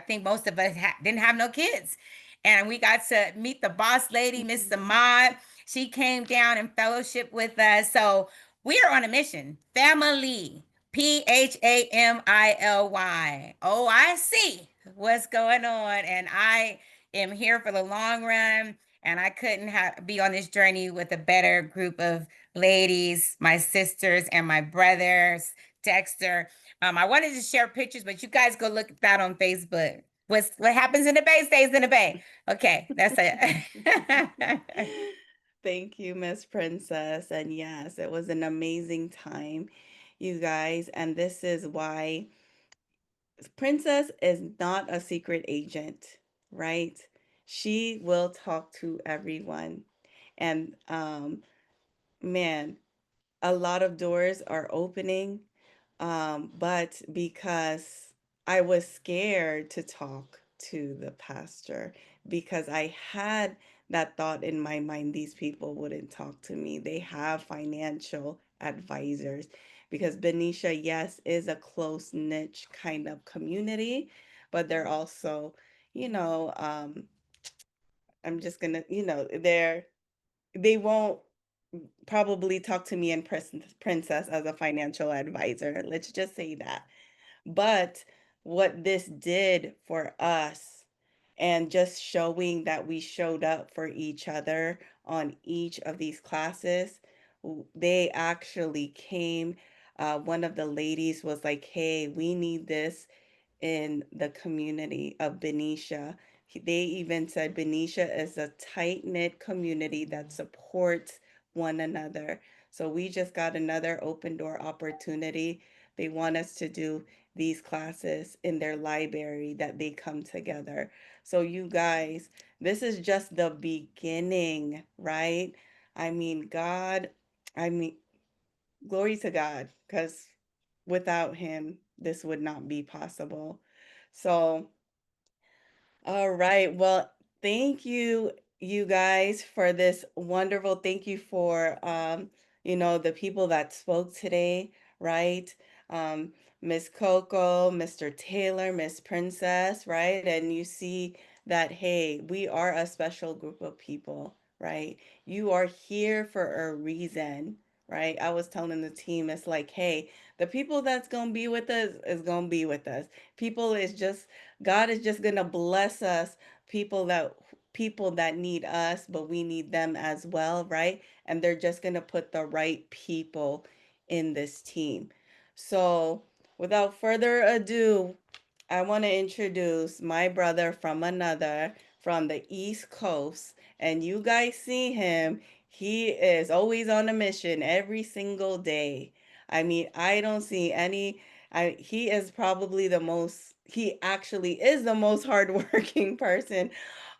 think most of us didn't have no kids. And we got to meet the boss lady, Miss Samad. She came down and fellowship with us. So we are on a mission. Family. Phamily. Oh, I see what's going on. And I am here for the long run. And I couldn't be on this journey with a better group of ladies, my sisters and my brothers, Dexter. I wanted to share pictures, but you guys go look at that on Facebook. What happens in the Bay stays in the Bay. Okay, that's it. Thank you, Miss Princess. And yes, it was an amazing time, you guys. And this is why Princess is not a secret agent, right? She will talk to everyone. And man, a lot of doors are opening, but because I was scared to talk to the pastor because I had that thought in my mind these people wouldn't talk to me. They have financial advisors because Benicia, yes, is a close niche kind of community, but they're also, you know, I'm just gonna, they won't probably talk to me in Princess as a financial advisor. Let's just say that. But what this did for us and just showing that we showed up for each other on each of these classes, they actually came. One of the ladies was like, hey, we need this in the community of Benicia. They even said Benicia is a tight knit community that supports one another. So we just got another open door opportunity. They want us to do these classes in their library that they come together. So, you guys, this is just the beginning, right? I mean, God, I mean, glory to God, because without Him, this would not be possible. So, all right. Well, thank you, you guys, for this wonderful. Thank you for the people that spoke today, right? Um, Miss Coco, Mr. Taylor, Miss Princess, right? And you see that, hey, we are a special group of people, right? You are here for a reason, right? I was telling the team, it's like, hey, the people that's gonna be with us is gonna be with us. People is just God is just going to bless us people that people that need us, but we need them as well, right? And they're just going to put the right people in this team. So, without further ado, I want to introduce my brother from another, from the East Coast. And you guys see him. He is always on a mission every single day. I mean, I don't see any. He is probably the most, he actually is the most hardworking person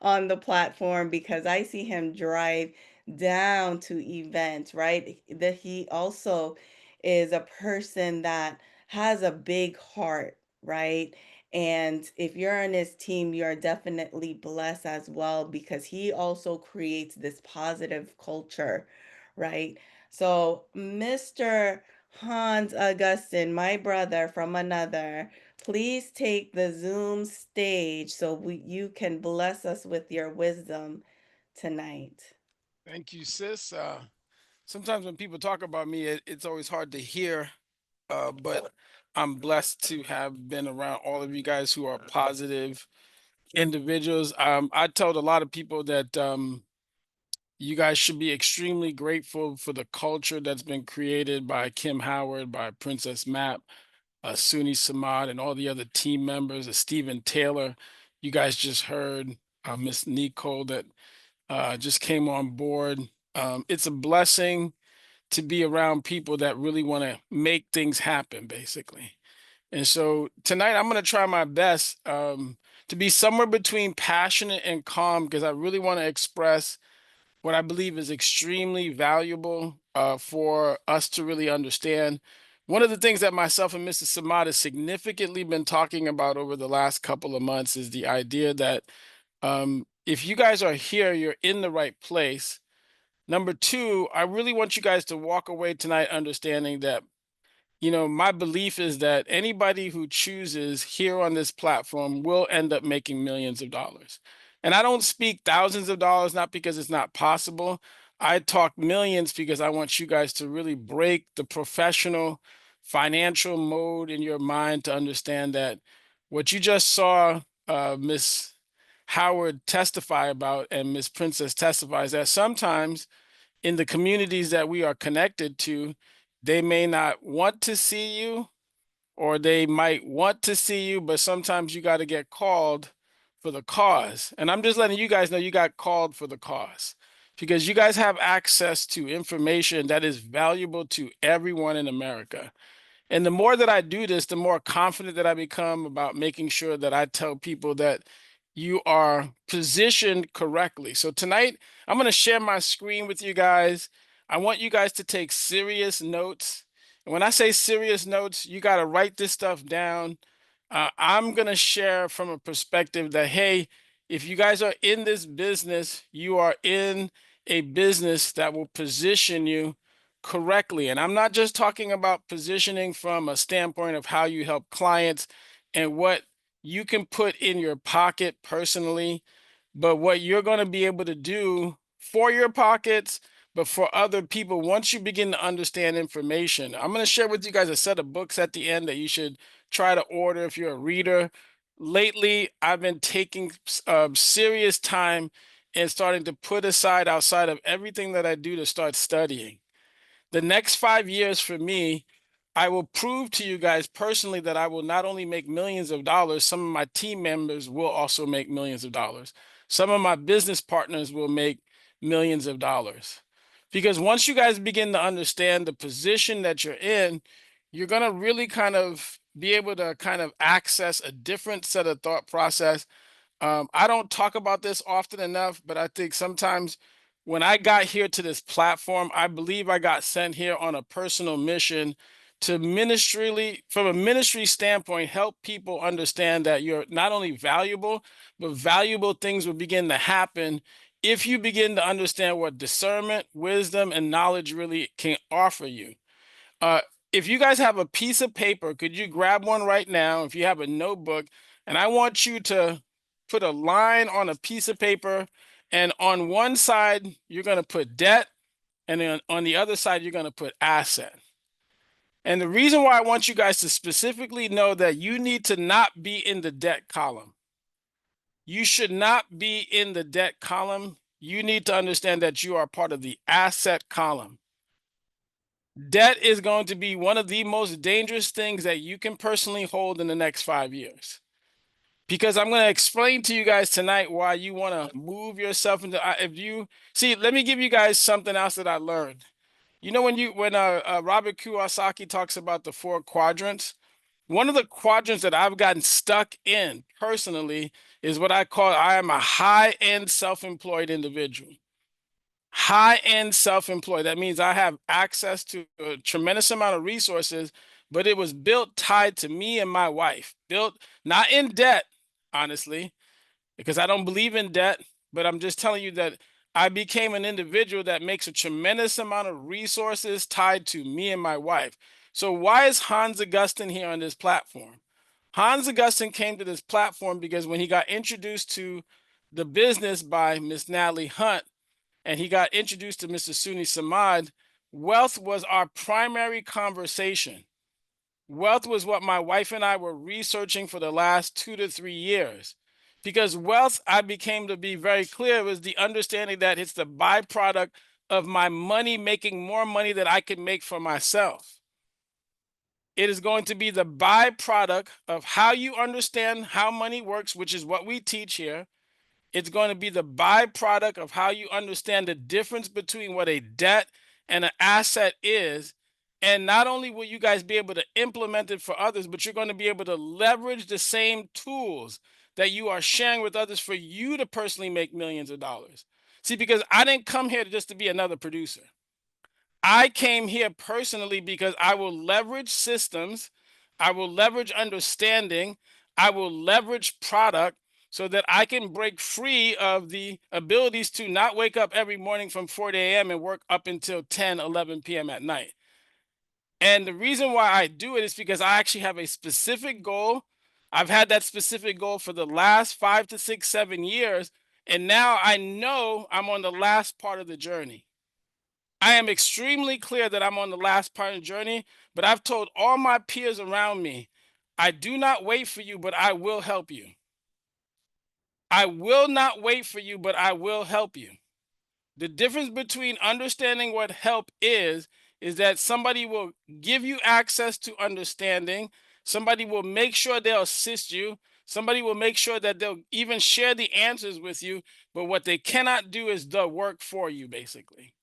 on the platform because I see him drive down to events, right? That he also is a person that has a big heart, right? And if you're on his team, you're definitely blessed as well because he also creates this positive culture, right? So, Mr. Hans Augustin, my brother from another, please take the Zoom stage so you can bless us with your wisdom tonight. Thank you, sis. Sometimes when people talk about me, it's always hard to hear, but I'm blessed to have been around all of you guys who are positive individuals. I told a lot of people that you guys should be extremely grateful for the culture that's been created by Kim Howard, by Princess Map, Suni Samad, and all the other team members, Stephen Taylor. You guys just heard Miss Nicole that just came on board. It's a blessing to be around people that really want to make things happen, basically. And so tonight I'm going to try my best to be somewhere between passionate and calm because I really want to express what I believe is extremely valuable for us to really understand. One of the things that myself and Mrs. Samad has significantly been talking about over the last couple of months is the idea that if you guys are here, you're in the right place. Number two, I really want you guys to walk away tonight understanding that my belief is that anybody who chooses here on this platform will end up making millions of dollars. And I don't speak thousands of dollars, not because it's not possible. I talk millions because I want you guys to really break the professional financial mode in your mind to understand that what you just saw Miss Howard testify about and Miss Princess testifies that sometimes in the communities that we are connected to, they may not want to see you or they might want to see you, but sometimes you got to get called for the cause. And I'm just letting you guys know you got called for the cause because you guys have access to information that is valuable to everyone in America. And the more that I do this, the more confident that I become about making sure that I tell people that you are positioned correctly. So tonight, I'm going to share my screen with you guys. I want you guys to take serious notes. And when I say serious notes, you got to write this stuff down. I'm going to share from a perspective that, hey, if you guys are in this business, you are in a business that will position you correctly. And I'm not just talking about positioning from a standpoint of how you help clients and what you can put in your pocket personally, but what you're going to be able to do for your pockets, but for other people once you begin to understand information. I'm going to share with you guys a set of books at the end that you should try to order if you're a reader. Lately, I've been taking serious time and starting to put aside outside of everything that I do to start studying. The next 5 years for me, I will prove to you guys personally that I will not only make millions of dollars, some of my team members will also make millions of dollars. Some of my business partners will make millions of dollars. Because once you guys begin to understand the position that you're in, you're going to really kind of be able to kind of access a different set of thought process. I don't talk about this often enough, but I think sometimes when I got here to this platform, I believe I got sent here on a personal mission to ministerially, from a ministry standpoint, help people understand that you're not only valuable, but valuable things will begin to happen if you begin to understand what discernment, wisdom, and knowledge really can offer you. Uh, if you guys have a piece of paper, could you grab one right now? If you have a notebook, and I want you to put a line on a piece of paper, and on one side, you're going to put debt, and then on the other side, you're going to put asset. And the reason why I want you guys to specifically know that you need to not be in the debt column. You should not be in the debt column. You need to understand that you are part of the asset column. Debt is going to be one of the most dangerous things that you can personally hold in the next 5 years. Because I'm going to explain to you guys tonight why you want to move yourself into. If you see, let me give you guys something else that I learned. You know, when Robert Kiyosaki talks about the four quadrants, one of the quadrants that I've gotten stuck in personally is what I am a high-end self-employed individual. High-end self-employed. That means I have access to a tremendous amount of resources, but it was built tied to me and my wife. Built not in debt, honestly, because I don't believe in debt, but I'm just telling you that I became an individual that makes a tremendous amount of resources tied to me and my wife. So why is Hans Augustine here on this platform? Hans Augustine came to this platform because when he got introduced to the business by Miss Natalie Hunt, and he got introduced to Mr. Suni Samad, wealth was our primary conversation. Wealth was what my wife and I were researching for the last 2 to 3 years. Because wealth, I became to be very clear, was the understanding that it's the byproduct of my money making more money than I can make for myself. It is going to be the byproduct of how you understand how money works, which is what we teach here. It's going to be the byproduct of how you understand the difference between what a debt and an asset is. And not only will you guys be able to implement it for others, but you're going to be able to leverage the same tools that you are sharing with others for you to personally make millions of dollars. See, because I didn't come here just to be another producer. I came here personally because I will leverage systems, I will leverage understanding, I will leverage product so that I can break free of the abilities to not wake up every morning from 4 a.m. and work up until 10, 11 p.m. at night. And the reason why I do it is because I actually have a specific goal. I've had that specific goal for the last 5 to 6, 7 years. And now I know I'm on the last part of the journey. I am extremely clear that I'm on the last part of the journey, but I've told all my peers around me, I do not wait for you, but I will help you. I will not wait for you, but I will help you. The difference between understanding what help is that somebody will give you access to understanding. Somebody will make sure they'll assist you. Somebody will make sure that they'll even share the answers with you. But what they cannot do is the work for you, basically.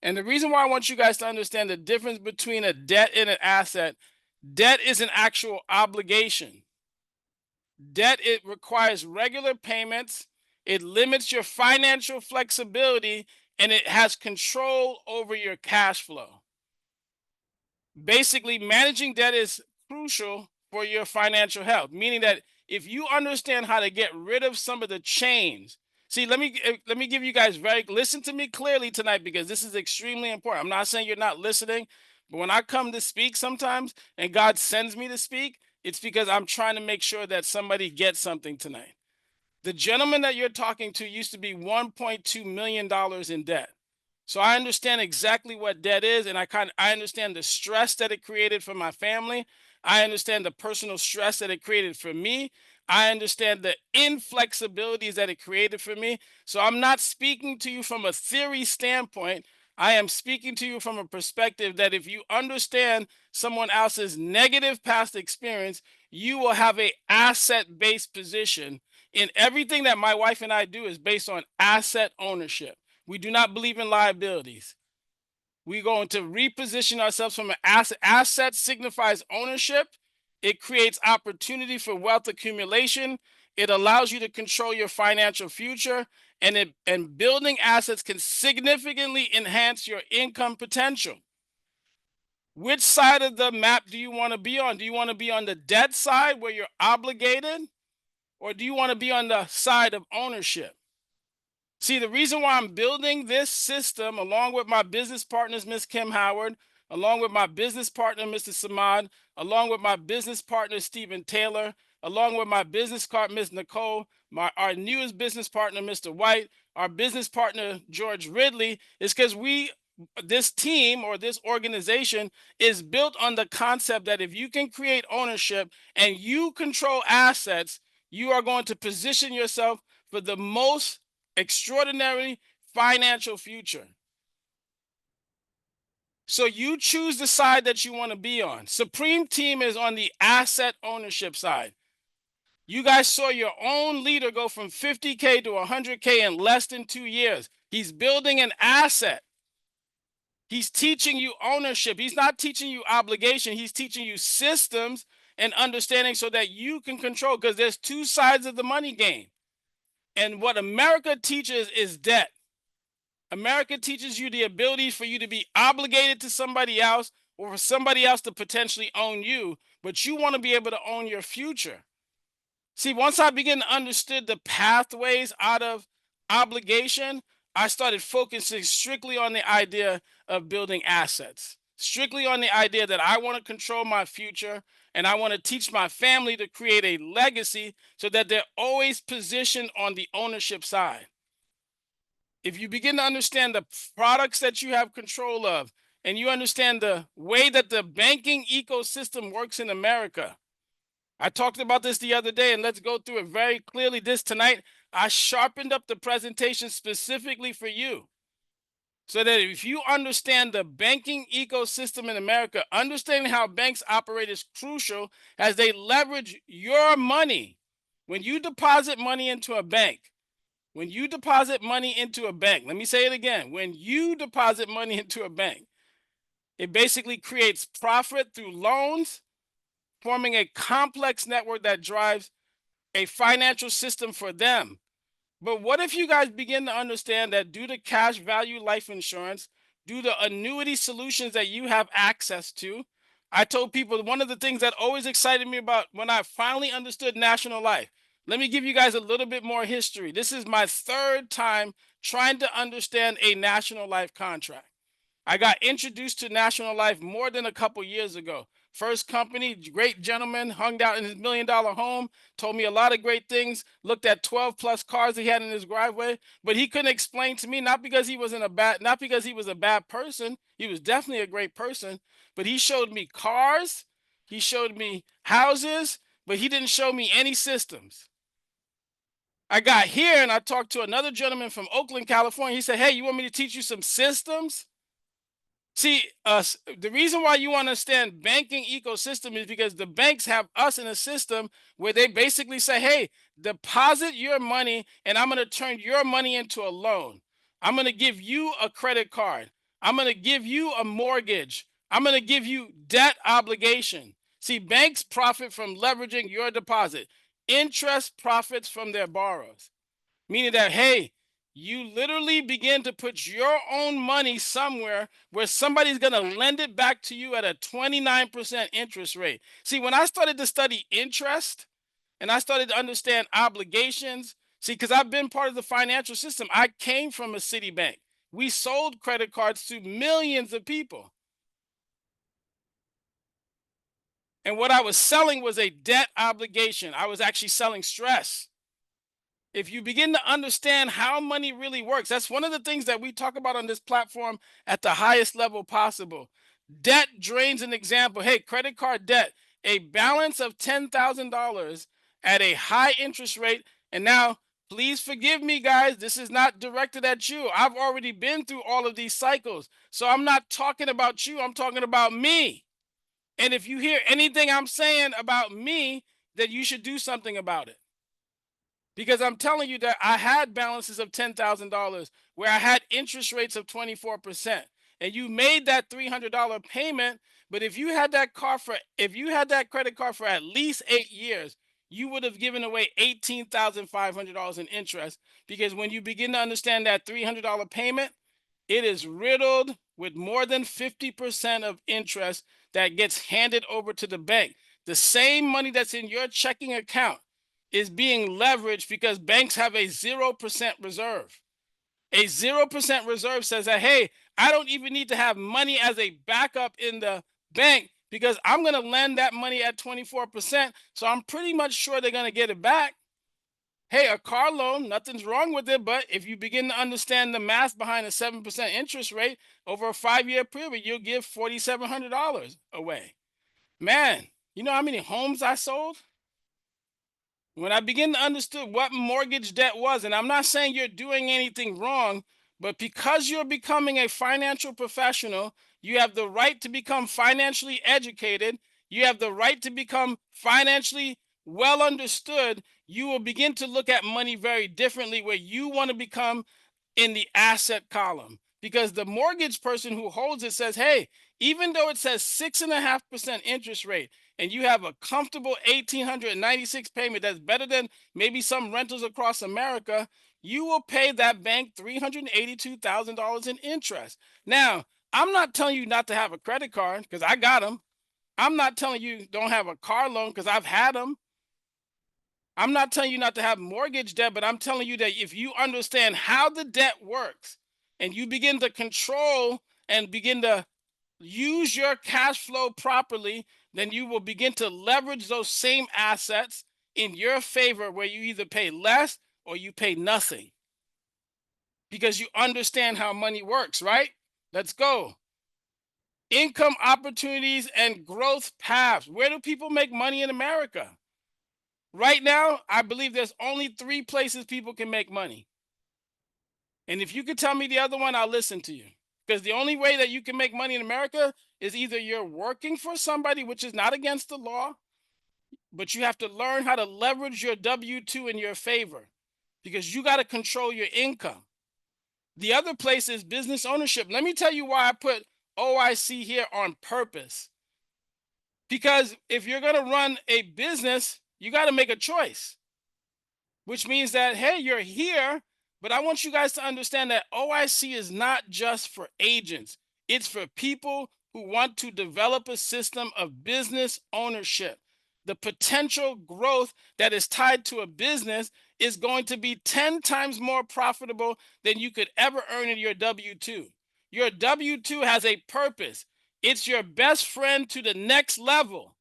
And the reason why I want you guys to understand the difference between a debt and an asset, debt is an actual obligation. Debt, it requires regular payments, it limits your financial flexibility, and it has control over your cash flow. Basically, managing debt is crucial for your financial health, meaning that if you understand how to get rid of some of the chains. See, let me give you guys listen to me clearly tonight because this is extremely important. I'm not saying you're not listening, but when I come to speak sometimes and God sends me to speak, it's because I'm trying to make sure that somebody gets something tonight. The gentleman that you're talking to used to be $1.2 million in debt. So I understand exactly what debt is, and I understand the stress that it created for my family. I understand the personal stress that it created for me. I understand the inflexibilities that it created for me. So I'm not speaking to you from a theory standpoint. I am speaking to you from a perspective that if you understand someone else's negative past experience, you will have a asset-based position. In everything that my wife and I do is based on asset ownership. We do not believe in liabilities. We're going to reposition ourselves from an asset. Asset signifies ownership. It creates opportunity for wealth accumulation. It allows you to control your financial future, and building assets can significantly enhance your income potential. Which side of the map do you want to be on? Do you want to be on the debt side where you're obligated, or do you want to be on the side of ownership? See, the reason why I'm building this system, along with my business partners, Ms. Kim Howard, along with my business partner, Mr. Samad, along with my business partner, Stephen Taylor, along with my business partner, Ms. Nicole, our newest business partner, Mr. White, our business partner, George Ridley, is because this team or this organization is built on the concept that if you can create ownership and you control assets, you are going to position yourself for the most extraordinary financial future. So you choose the side that you want to be on. Supreme Team is on the asset ownership side. You guys saw your own leader go from 50K to 100K in less than 2 years. He's building an asset. He's teaching you ownership. He's not teaching you obligation. He's teaching you systems and understanding so that you can control, because there's two sides of the money game. And what America teaches is debt. America teaches you the ability for you to be obligated to somebody else or for somebody else to potentially own you, but you want to be able to own your future. See, once I began to understand the pathways out of obligation, I started focusing strictly on the idea of building assets, strictly on the idea that I want to control my future and I want to teach my family to create a legacy so that they're always positioned on the ownership side. If you begin to understand the products that you have control of, and you understand the way that the banking ecosystem works in America, I talked about this the other day, and let's go through it very clearly. This tonight, I sharpened up the presentation specifically for you. So that if you understand the banking ecosystem in America, understanding how banks operate is crucial as they leverage your money. When you deposit money into a bank, let me say it again. When you deposit money into a bank, it basically creates profit through loans, forming a complex network that drives a financial system for them. But what if you guys begin to understand that due to cash value life insurance, due to annuity solutions that you have access to, I told people one of the things that always excited me about when I finally understood National Life. Let me give you guys a little bit more history. This is my third time trying to understand a National Life contract. I got introduced to National Life more than a couple years ago. First company, great gentleman, hung out in his $1 million home, told me a lot of great things, looked at 12 plus cars he had in his driveway, but he couldn't explain to me, not because he was a bad person. He was definitely a great person, but he showed me cars, he showed me houses, but he didn't show me any systems. I got here and I talked to another gentleman from Oakland, California. He said, "Hey, you want me to teach you some systems?" See, the reason why you understand banking ecosystem is because the banks have us in a system where they basically say, "Hey, deposit your money, and I'm going to turn your money into a loan. I'm going to give you a credit card. I'm going to give you a mortgage. I'm going to give you debt obligation." See, banks profit from leveraging your deposit. Interest profits from their borrowers, meaning that, hey, you literally begin to put your own money somewhere where somebody's going to lend it back to you at a 29% interest rate. See, when I started to study interest and I started to understand obligations, see, because I've been part of the financial system, I came from a Citibank. We sold credit cards to millions of people. And what I was selling was a debt obligation. I was actually selling stress. If you begin to understand how money really works, that's one of the things that we talk about on this platform at the highest level possible. Debt drains an example. Hey, credit card debt, a balance of $10,000 at a high interest rate. And now, please forgive me, guys. This is not directed at you. I've already been through all of these cycles. So I'm not talking about you. I'm talking about me. And if you hear anything I'm saying about me, then you should do something about it. Because I'm telling you that I had balances of $10,000 where I had interest rates of 24%. And you made that $300 payment, but if you had that credit card for at least 8 years, you would have given away $18,500 in interest, because when you begin to understand that $300 payment, it is riddled with more than 50% of interest that gets handed over to the bank. The same money that's in your checking account is being leveraged because banks have a 0% reserve. A 0% reserve says that, hey, I don't even need to have money as a backup in the bank because I'm going to lend that money at 24%. So I'm pretty much sure they're going to get it back. Hey, a car loan, nothing's wrong with it. But if you begin to understand the math behind a 7% interest rate over a 5-year period, you'll give $4,700 away. Man, you know how many homes I sold? When I begin to understand what mortgage debt was, and I'm not saying you're doing anything wrong, but because you're becoming a financial professional, you have the right to become financially educated. You have the right to become financially well understood. You will begin to look at money very differently, where you want to become in the asset column, because the mortgage person who holds it says, hey, even though it says 6.5% interest rate, and you have a comfortable 1,896 payment that's better than maybe some rentals across America, you will pay that bank $382,000 in interest. Now, I'm not telling you not to have a credit card, because I got them. I'm not telling you don't have a car loan, because I've had them. I'm not telling you not to have mortgage debt, but I'm telling you that if you understand how the debt works and you begin to control and begin to use your cash flow properly, then you will begin to leverage those same assets in your favor, where you either pay less or you pay nothing, because you understand how money works, right? Let's go. Income opportunities and growth paths. Where do people make money in America? Right now, I believe there's only 3 places people can make money. And if you could tell me the other one, I'll listen to you. Because the only way that you can make money in America is either you're working for somebody, which is not against the law, but you have to learn how to leverage your W 2 in your favor, because you got to control your income. The other place is business ownership. Let me tell you why I put OIC here on purpose. Because if you're going to run a business, you got to make a choice, which means that, hey, you're here, but I want you guys to understand that OIC is not just for agents. It's for people who want to develop a system of business ownership. The potential growth that is tied to a business is going to be 10 times more profitable than you could ever earn in your W 2. Your W 2 has a purpose. It's your best friend to the next level.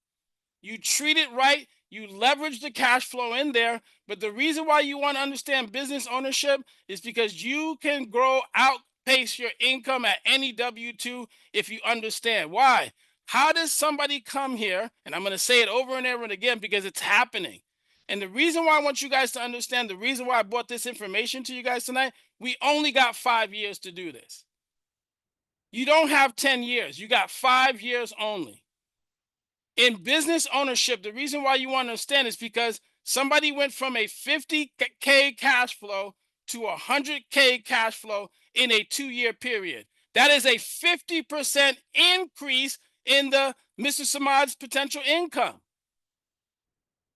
You treat it right, you leverage the cash flow in there. But the reason why you want to understand business ownership is because you can grow, outpace your income at any W 2 if you understand. Why? How does somebody come here? And I'm going to say it over and over and again because it's happening. And the reason why I want you guys to understand, the reason why I brought this information to you guys tonight, we only got 5 years to do this. You don't have 10 years, you got 5 years only. In business ownership, the reason why you want to understand is because somebody went from a 50K cash flow to a 100K cash flow in a 2-year period. That is a 50% increase in the Mr. Samad's potential income.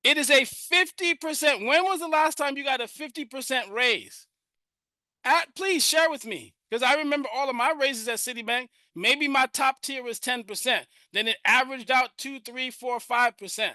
It is a 50%. When was the last time you got a 50% raise? Please share with me, because I remember all of my raises at Citibank. Maybe my top tier was 10%. Then it averaged out 2, 3, 4, 5%.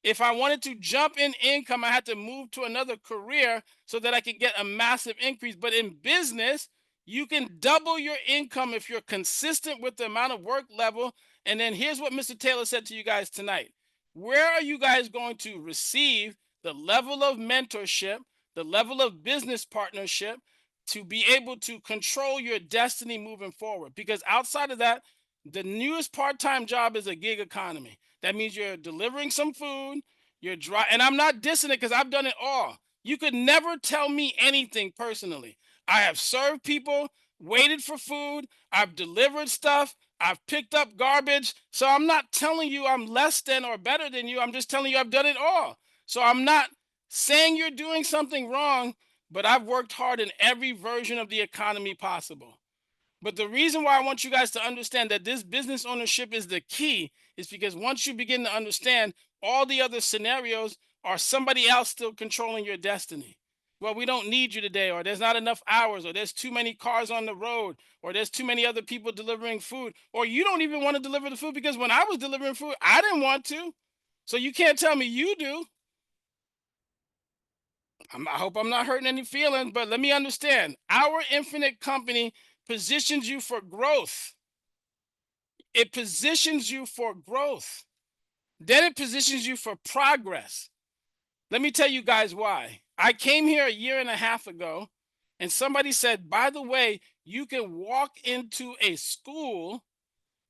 If I wanted to jump in income, I had to move to another career so that I could get a massive increase. But in business, you can double your income if you're consistent with the amount of work level. And then here's what Mr. Taylor said to you guys tonight. Where are you guys going to receive the level of mentorship, the level of business partnership, to be able to control your destiny moving forward? Because outside of that, the newest part-time job is a gig economy. That means you're delivering some food, you're dry, and I'm not dissing it because I've done it all. You could never tell me anything personally. I have served people, waited for food, I've delivered stuff, I've picked up garbage. So I'm not telling you I'm less than or better than you. I'm just telling you I've done it all. So I'm not saying you're doing something wrong, but I've worked hard in every version of the economy possible. But the reason why I want you guys to understand that this business ownership is the key is because once you begin to understand, all the other scenarios are somebody else still controlling your destiny. Well, we don't need you today, or there's not enough hours, or there's too many cars on the road, or there's too many other people delivering food, or you don't even want to deliver the food because when I was delivering food, I didn't want to. So you can't tell me you do. I hope I'm not hurting any feelings, but let me understand. Our infinite company positions you for growth. It positions you for growth. Then it positions you for progress. Let me tell you guys why. I came here a year and a half ago, and somebody said, by the way, you can walk into a school,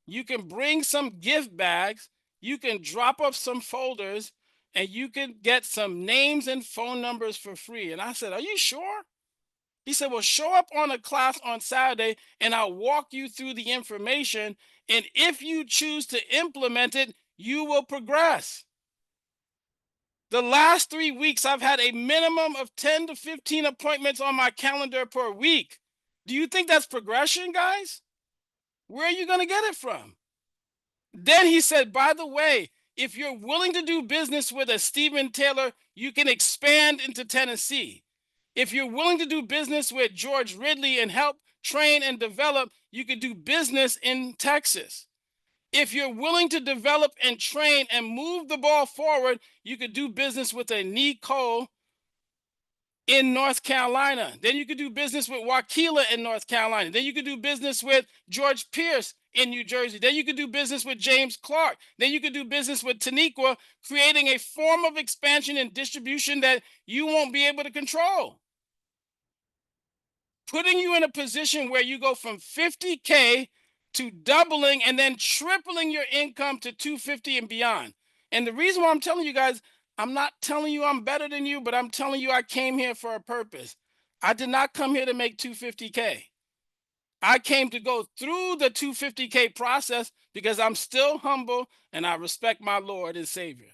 you can bring some gift bags, you can drop off some folders, and you can get some names and phone numbers for free. And I said, are you sure? He said, well, show up on a class on Saturday and I'll walk you through the information. And if you choose to implement it, you will progress. The last 3 weeks, I've had a minimum of 10 to 15 appointments on my calendar per week. Do you think that's progression, guys? Where are you going to get it from? Then he said, by the way, if you're willing to do business with a Stephen Taylor, you can expand into Tennessee. If you're willing to do business with George Ridley and help train and develop, you could do business in Texas. If you're willing to develop and train and move the ball forward, you could do business with a Nicole in North Carolina. Then you could do business with Wakila in North Carolina. Then you could do business with George Pierce in New Jersey. Then you could do business with James Clark. Then you could do business with Taniqua, creating a form of expansion and distribution that you won't be able to control. Putting you in a position where you go from 50K to doubling and then tripling your income to 250 and beyond. And the reason why I'm telling you guys, I'm not telling you I'm better than you, but I'm telling you I came here for a purpose. I did not come here to make 250K. I came to go through the 250K process because I'm still humble and I respect my Lord and Savior.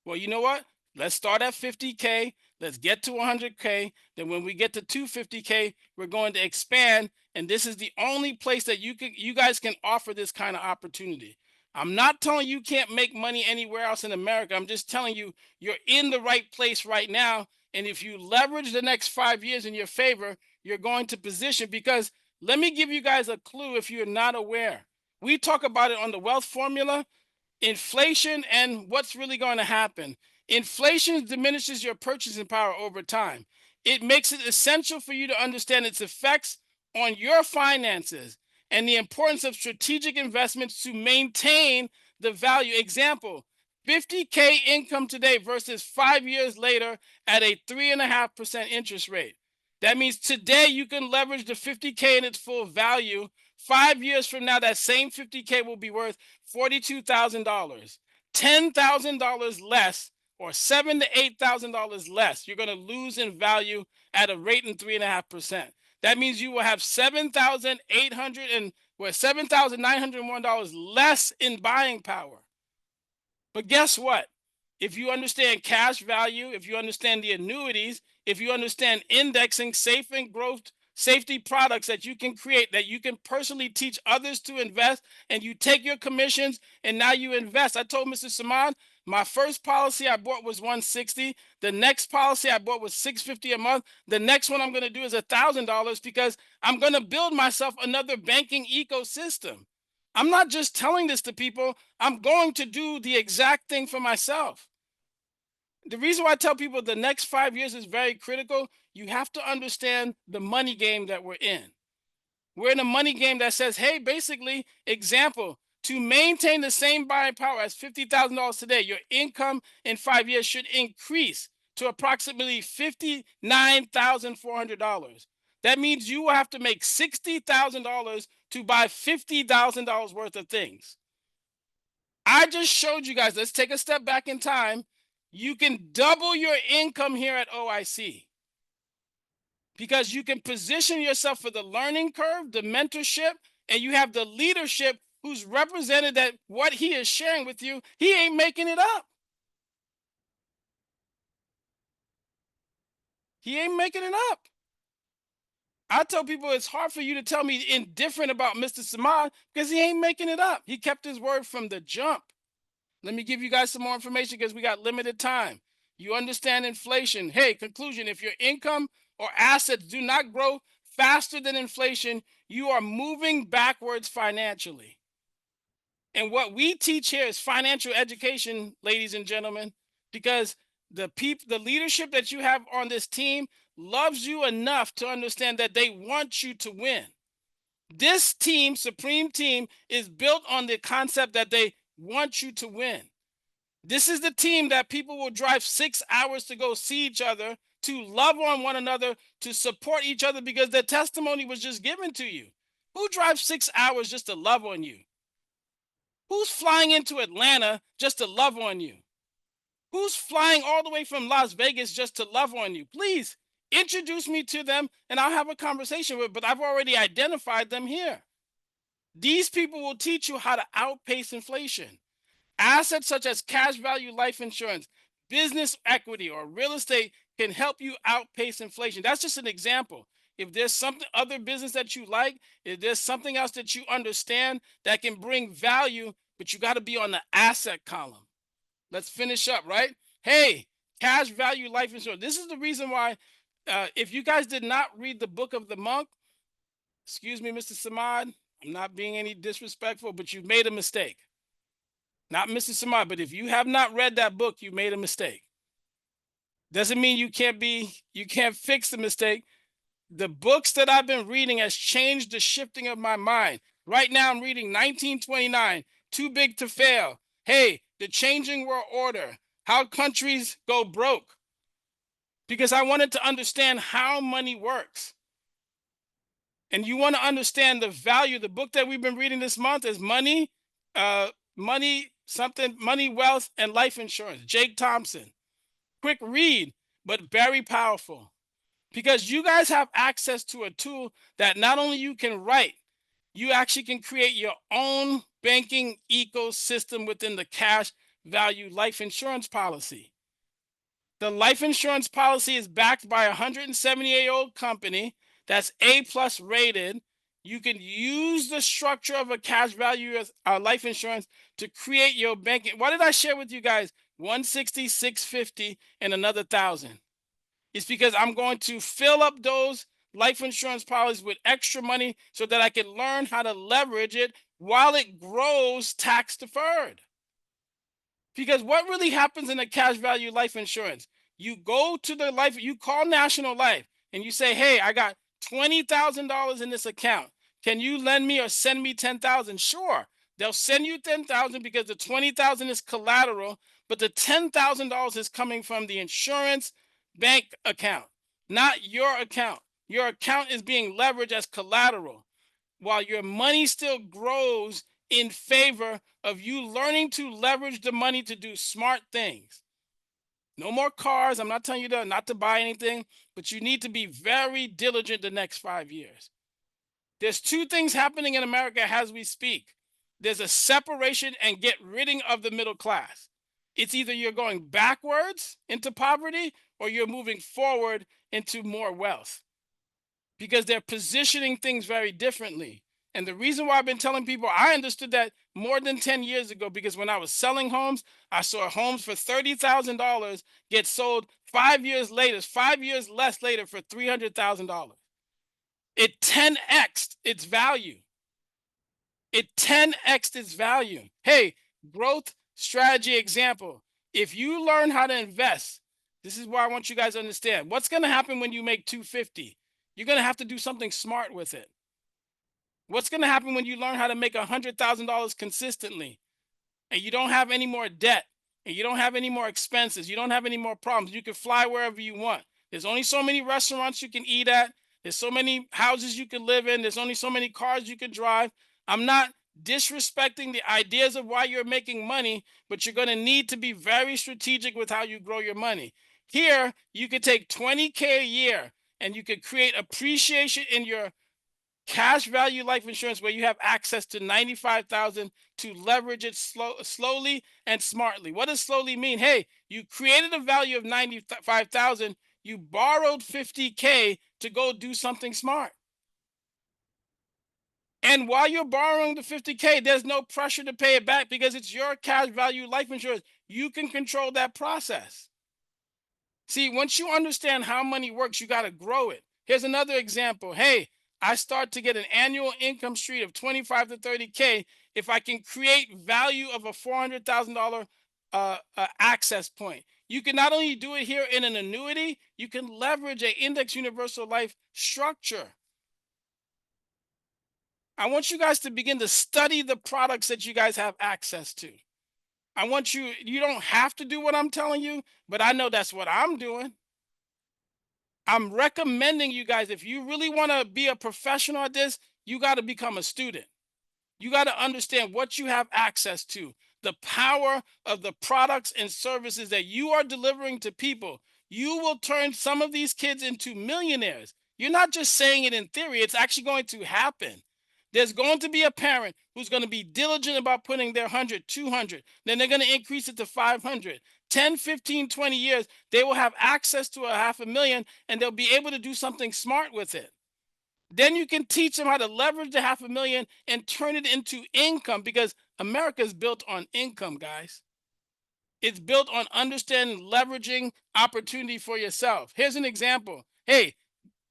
Well, you know what? Let's start at 50K. Let's get to 100K. Then when we get to 250K, we're going to expand. And this is the only place that you guys can offer this kind of opportunity. I'm not telling you can't make money anywhere else in America. I'm just telling you you're in the right place right now. And if you leverage the next 5 years in your favor, you're going to position. Because let me give you guys a clue if you're not aware. We talk about it on the wealth formula. Inflation and what's really going to happen. Inflation diminishes your purchasing power over time. It makes it essential for you to understand its effects on your finances and the importance of strategic investments to maintain the value. Example, 50K income today versus 5 years later at a 3.5% interest rate. That means today you can leverage the 50K in its full value. 5 years from now, that same 50K will be worth $42,000, $10,000 less, or $7,000 to $8,000 less. You're going to lose in value at a rate in 3.5%. That means you will have $7,901 less in buying power. But guess what? If you understand cash value, if you understand the annuities, if you understand indexing, safe and growth safety products that you can create, that you can personally teach others to invest, and you take your commissions and now you invest. I told Mr. Saman, my first policy I bought was 160. The next policy I bought was 650 a month. The next one I'm going to do is $1,000 because I'm going to build myself another banking ecosystem. I'm not just telling this to people. I'm going to do the exact thing for myself. The reason why I tell people the next 5 years is very critical, you have to understand the money game that we're in. We're in a money game that says, hey, basically, example, to maintain the same buying power as $50,000 today, your income in 5 years should increase to approximately $59,400. That means you will have to make $60,000 to buy $50,000 worth of things. I just showed you guys, let's take a step back in time. You can double your income here at OIC because you can position yourself for the learning curve, the mentorship, and you have the leadership who's represented that what he is sharing with you, he ain't making it up. He ain't making it up. I tell people it's hard for you to tell me indifferent about Mr. Samad because he ain't making it up. He kept his word from the jump. Let me give you guys some more information because we got limited time. You understand inflation. Hey, conclusion, if your income or assets do not grow faster than inflation, you are moving backwards financially. And what we teach here is financial education, ladies and gentlemen, because the leadership that you have on this team loves you enough to understand that they want you to win. This team, Supreme Team, is built on the concept that they want you to win. This is the team that people will drive 6 hours to go see each other, to love on one another, to support each other because their testimony was just given to you. Who drives 6 hours just to love on you? Who's flying into Atlanta just to love on you? Who's flying all the way from Las Vegas just to love on you? Please introduce me to them and I'll have a conversation with, but I've already identified them here. These people will teach you how to outpace inflation. Assets such as cash value life insurance, business equity, or real estate can help you outpace inflation. That's just an example. If there's something other business that you like, if there's something else that you understand that can bring value, but you got to be on the asset column. Let's finish up, right? Hey, cash value life insurance. This is the reason why, if you guys did not read the book of the monk, excuse me, Mr. Samad, I'm not being any disrespectful, but you've made a mistake. Not Mr. Samad, but if you have not read that book, you made a mistake. Doesn't mean you can't fix the mistake. The books that I've been reading has changed the shifting of my mind. Right now, I'm reading 1929, Too Big to Fail. Hey, The Changing World Order, How Countries Go Broke. Because I wanted to understand how money works. And you want to understand the value. The book that we've been reading this month is Money, Money, Wealth, and Life Insurance. Jake Thompson. Quick read, but very powerful. Because you guys have access to a tool that not only you can write, you actually can create your own banking ecosystem within the cash value life insurance policy. The life insurance policy is backed by a 178-year-old company that's A+ rated. You can use the structure of a cash value life insurance to create your banking. What did I share with you guys? 160, 650, and another 1,000. It's because I'm going to fill up those life insurance policies with extra money so that I can learn how to leverage it while it grows tax deferred. Because what really happens in a cash value life insurance? You go to the life, you call National Life and you say, hey, I got $20,000 in this account. Can you lend me or send me 10,000? Sure. They'll send you 10,000 because the 20,000 is collateral, but the $10,000 is coming from the insurance bank account, not your account. Your account is being leveraged as collateral while your money still grows in favor of you learning to leverage the money to do smart things. No more cars. I'm not telling you not to buy anything, but you need to be very diligent the next 5 years. There's two things happening in America as we speak. There's a separation and get rid of the middle class. It's either you're going backwards into poverty or you're moving forward into more wealth because they're positioning things very differently. And the reason why I've been telling people, I understood that more than 10 years ago, because when I was selling homes, I saw homes for $30,000 get sold 5 years later, 5 years less later for $300,000. It 10x'd its value. It 10x'd its value. Hey, growth strategy example. If you learn how to invest, this is why I want you guys to understand. What's going to happen when you make 250? You're going to have to do something smart with it. What's going to happen when you learn how to make $100,000 consistently and you don't have any more debt and you don't have any more expenses? You don't have any more problems. You can fly wherever you want. There's only so many restaurants you can eat at. There's so many houses you can live in. There's only so many cars you can drive. I'm not disrespecting the ideas of why you're making money, but you're going to need to be very strategic with how you grow your money. Here, you could take 20K a year and you could create appreciation in your cash value life insurance where you have access to 95,000 to leverage it slowly and smartly. What does slowly mean? Hey, you created a value of 95,000, you borrowed 50K to go do something smart. And while you're borrowing the 50K, there's no pressure to pay it back because it's your cash value life insurance. You can control that process. See, once you understand how money works, you got to grow it. Here's another example. Hey, I start to get an annual income stream of 25 to 30K if I can create value of a $400,000 access point. You can not only do it here in an annuity, you can leverage an index universal life structure. I want you guys to begin to study the products that you guys have access to. I want you don't have to do what I'm telling you, but I know that's what I'm doing. I'm recommending you guys, if you really want to be a professional at this, you got to become a student. You got to understand what you have access to. the power of the products and services that you are delivering to people, you will turn some of these kids into millionaires. You're not just saying it in theory, it's actually going to happen. There's going to be a parent who's going to be diligent about putting their 100, 200, then they're going to increase it to 500. 10, 15, 20 years, they will have access to a half a million and they'll be able to do something smart with it. Then you can teach them how to leverage the half a million and turn it into income, because America is built on income, guys. It's built on understanding leveraging opportunity for yourself. Here's an example. Hey,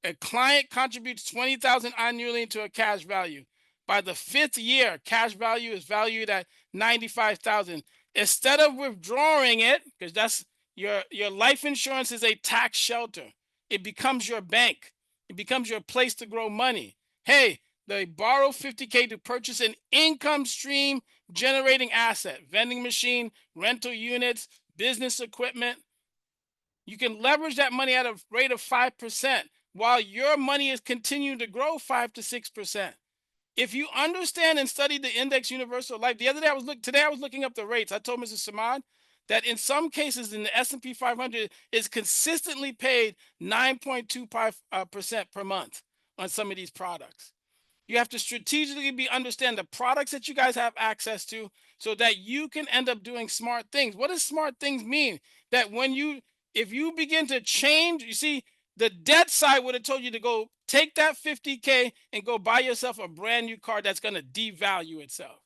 a client contributes 20,000 annually into a cash value. By the 5th year, cash value is valued at 95,000. Instead of withdrawing it, because that's your life insurance is a tax shelter. It becomes your bank. It becomes your place to grow money. Hey, they borrow 50K to purchase an income stream generating asset, vending machine, rental units, business equipment. You can leverage that money at a rate of 5% while your money is continuing to grow 5 to 6%. If you understand and study the index universal life, the other day today I was looking up the rates. I told Mrs. Samad that in some cases in the S&P 500 is consistently paid 9.25% per month on some of these products. You have to strategically understand the products that you guys have access to so that you can end up doing smart things. What does smart things mean? That if you begin to change, you see, the debt side would have told you to go take that 50K and go buy yourself a brand new car that's going to devalue itself.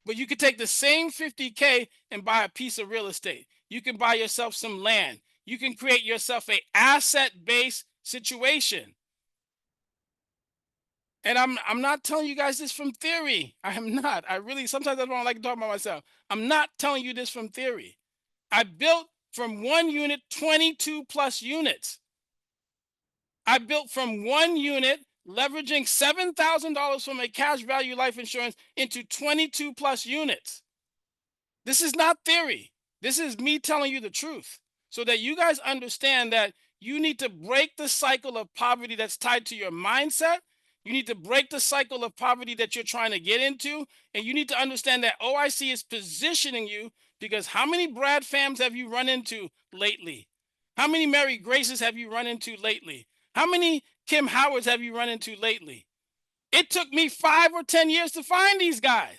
But you could take the same 50K and buy a piece of real estate. You can buy yourself some land. You can create yourself a asset-based situation. And I'm not telling you guys this from theory. I am not. I really sometimes I don't like to talk about myself. I'm not telling you this from theory. I built from one unit 22 plus units. I built from one unit leveraging $7,000 from a cash value life insurance into 22 plus units. This is not theory. This is me telling you the truth so that you guys understand that you need to break the cycle of poverty that's tied to your mindset. You need to break the cycle of poverty that you're trying to get into. And you need to understand that OIC is positioning you, because how many Brad Fams have you run into lately? How many Mary Graces have you run into lately? How many Kim Howards have you run into lately? It took me 5 or 10 years to find these guys.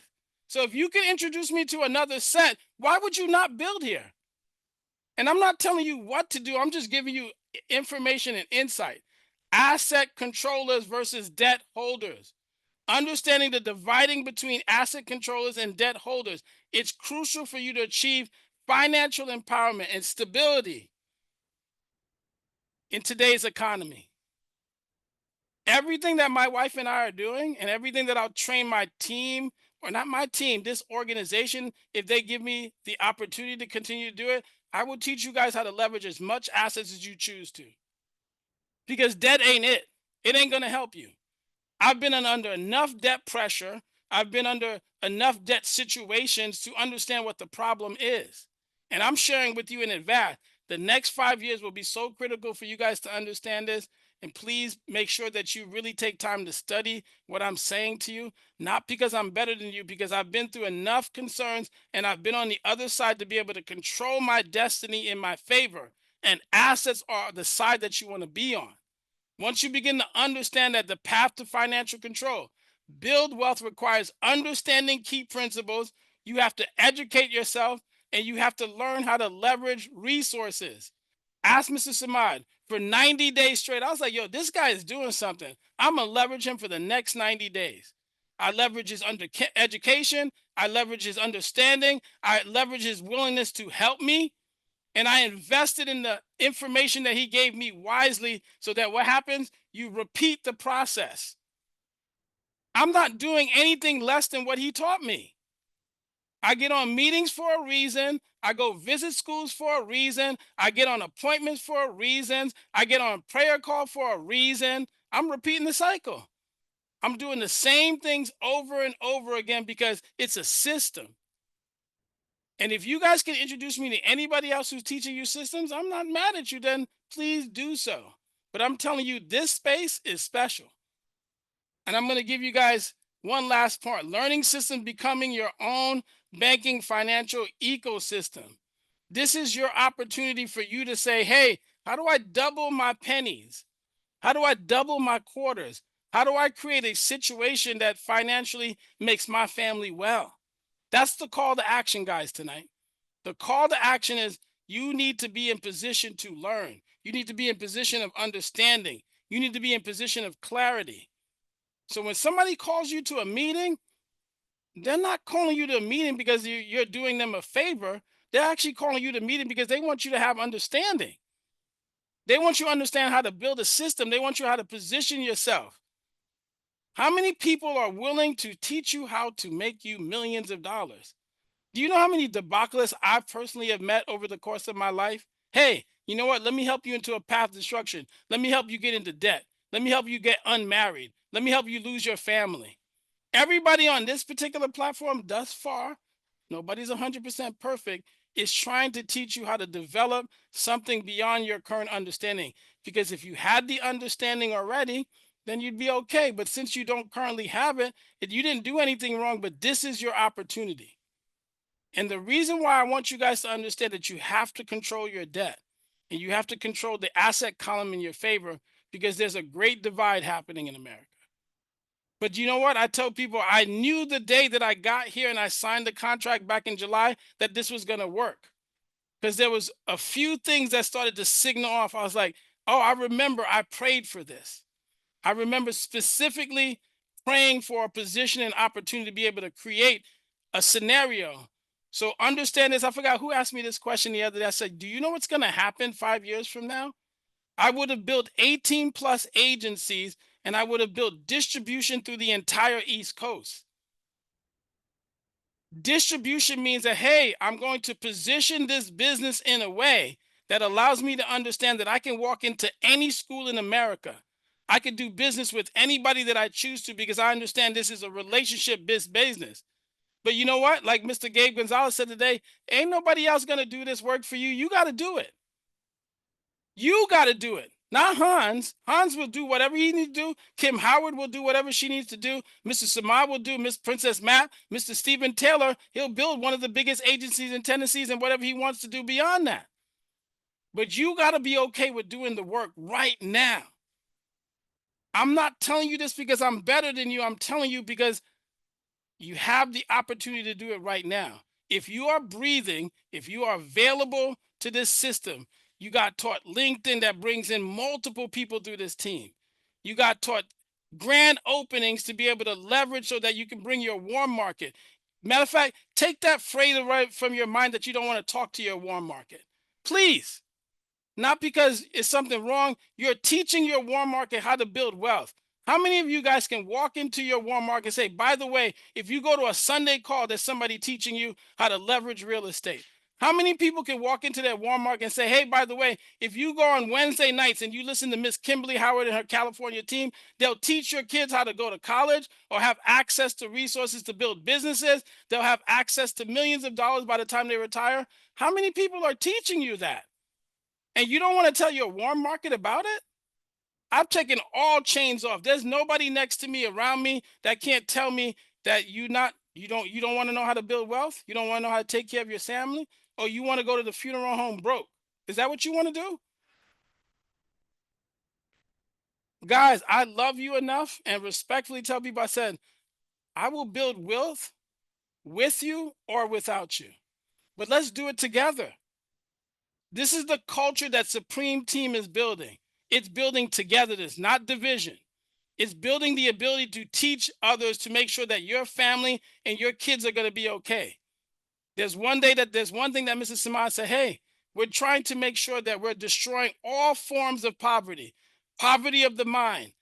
So if you can introduce me to another set, why would you not build here? And I'm not telling you what to do. I'm just giving you information and insight. Asset controllers versus debt holders. Understanding the dividing between asset controllers and debt holders. It's crucial for you to achieve financial empowerment and stability in today's economy. Everything that my wife and I are doing and everything that I'll train my team, or not my team, this organization, if they give me the opportunity to continue to do it, I will teach you guys how to leverage as much assets as you choose to. Because debt ain't it. It ain't going to help you. I've been under enough debt pressure. I've been under enough debt situations to understand what the problem is. And I'm sharing with you in advance. The next 5 years will be so critical for you guys to understand this. And please make sure that you really take time to study what I'm saying to you, not because I'm better than you, because I've been through enough concerns and I've been on the other side to be able to control my destiny in my favor. And assets are the side that you want to be on. Once you begin to understand that the path to financial control, build wealth requires understanding key principles. You have to educate yourself and you have to learn how to leverage resources. Ask Mr. Samad for 90 days straight. I was like, yo, this guy is doing something. I'm going to leverage him for the next 90 days. I leverage his education. I leverage his understanding. I leverage his willingness to help me. And I invested in the information that he gave me wisely so that what happens, you repeat the process. I'm not doing anything less than what he taught me. I get on meetings for a reason. I go visit schools for a reason. I get on appointments for a reason. I get on prayer call for a reason. I'm repeating the cycle. I'm doing the same things over and over again because it's a system. And if you guys can introduce me to anybody else who's teaching you systems, I'm not mad at you, then please do so. But I'm telling you, this space is special. And I'm going to give you guys one last part. Learning systems, becoming your own banking financial ecosystem. This is your opportunity for you to say, hey, how do I double my pennies? How do I double my quarters? How do I create a situation that financially makes my family well? That's the call to action, guys, tonight. The call to action is you need to be in position to learn. You need to be in position of understanding. You need to be in position of clarity. So when somebody calls you to a meeting, they're not calling you to a meeting because you're doing them a favor. They're actually calling you to meeting because they want you to have understanding. They want you to understand how to build a system. They want you how to position yourself. How many people are willing to teach you how to make you millions of dollars? Do you know how many debacles I personally have met over the course of my life? Hey, you know what? Let me help you into a path of destruction. Let me help you get into debt. Let me help you get unmarried. Let me help you lose your family. Everybody on this particular platform thus far, nobody's 100% perfect, is trying to teach you how to develop something beyond your current understanding. Because if you had the understanding already, then you'd be okay. But since you don't currently have it, you didn't do anything wrong, but this is your opportunity. And the reason why I want you guys to understand that you have to control your debt and you have to control the asset column in your favor because there's a great divide happening in America. But you know what? I tell people I knew the day that I got here and I signed the contract back in July that this was going to work because there was a few things that started to signal off. I was like, oh, I remember I prayed for this. I remember specifically praying for a position and opportunity to be able to create a scenario. So understand this. I forgot who asked me this question the other day. I said, do you know what's going to happen 5 years from now? I would have built 18 plus agencies and I would have built distribution through the entire East Coast. Distribution means that, hey, I'm going to position this business in a way that allows me to understand that I can walk into any school in America. I can do business with anybody that I choose to because I understand this is a relationship based business. But you know what? Like Mr. Gabe Gonzalez said today, ain't nobody else going to do this work for you. You got to do it. You got to do it. Not Hans. Hans will do whatever he needs to do. Kim Howard will do whatever she needs to do. Mr. Samad will do. Miss Princess Matt, Mr. Stephen Taylor, he'll build one of the biggest agencies in Tennessee and whatever he wants to do beyond that. But you got to be okay with doing the work right now. I'm not telling you this because I'm better than you. I'm telling you because you have the opportunity to do it right now. If you are breathing, if you are available to this system, you got taught LinkedIn that brings in multiple people through this team. You got taught grand openings to be able to leverage so that you can bring your warm market. Matter of fact, take that phrase right from your mind that you don't want to talk to your warm market. Please. Not because it's something wrong. You're teaching your warm market how to build wealth. How many of you guys can walk into your warm market and say, by the way, if you go to a Sunday call, there's somebody teaching you how to leverage real estate? How many people can walk into that warm market and say, hey, by the way, if you go on Wednesday nights and you listen to Miss Kimberly Howard and her California team, they'll teach your kids how to go to college or have access to resources to build businesses. They'll have access to millions of dollars by the time they retire. How many people are teaching you that? And you don't want to tell your warm market about it? I've taken all chains off. There's nobody next to me around me that can't tell me that you don't want to know how to build wealth. You don't want to know how to take care of your family, or you want to go to the funeral home broke. Is that what you want to do? Guys, I love you enough and respectfully tell people I said, I will build wealth with you or without you. But let's do it together. This is the culture that Supreme Team is building. It's building togetherness, not division. It's building the ability to teach others to make sure that your family and your kids are going to be okay. There's one thing that Mrs. Samad said, hey, we're trying to make sure that we're destroying all forms of poverty, poverty of the mind,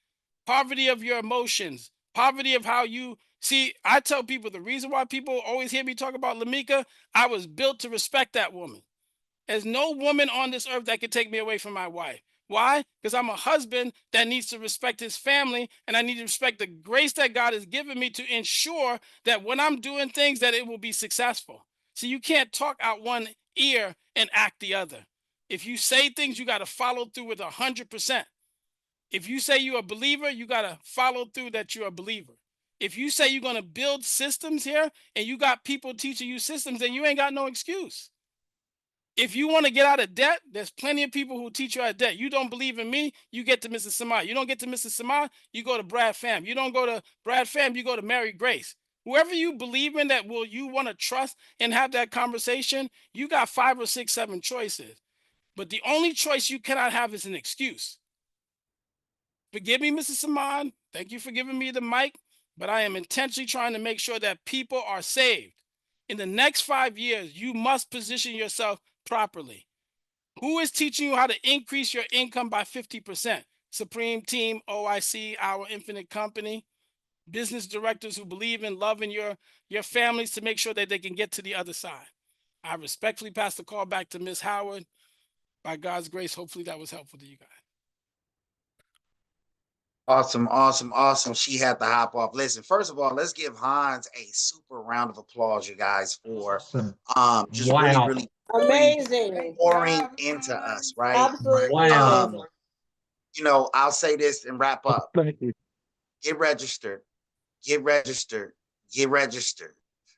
poverty of your emotions, poverty of how you see. I tell people the reason why people always hear me talk about Lamika, I was built to respect that woman. There's no woman on this earth that can take me away from my wife. Why? Because I'm a husband that needs to respect his family, and I need to respect the grace that God has given me to ensure that when I'm doing things that it will be successful. So you can't talk out one ear and act the other. If you say things, you got to follow through with 100%. If you say you're a believer, you got to follow through that you're a believer. If you say you're going to build systems here and you got people teaching you systems, then you ain't got no excuse. If you want to get out of debt, there's plenty of people who teach you out of debt. You don't believe in me, you get to Mrs. Samad. You don't get to Mrs. Samad, you go to Brad Pham. You don't go to Brad Pham, you go to Mary Grace. Whoever you believe in that will you want to trust and have that conversation, you got 5 or 6, 7 choices. But the only choice you cannot have is an excuse. Forgive me, Mrs. Samad. Thank you for giving me the mic, but I am intentionally trying to make sure that people are saved. In the next 5 years, you must position yourself properly. Who is teaching you how to increase your income by 50%? Supreme Team, OIC, Our Infinite Company, business directors who believe in loving your families to make sure that they can get to the other side. I respectfully pass the call back to Ms. Howard. By God's grace, hopefully that was helpful to you guys. Awesome, awesome, awesome. She had to hop off. Listen, first of all, let's give Hans a super round of applause, you guys, for Awesome. just Wow. really Amazing. pouring into us, right? Absolutely Wow. amazing. I'll say this and wrap up. Thank you. Get registered, get registered, get registered,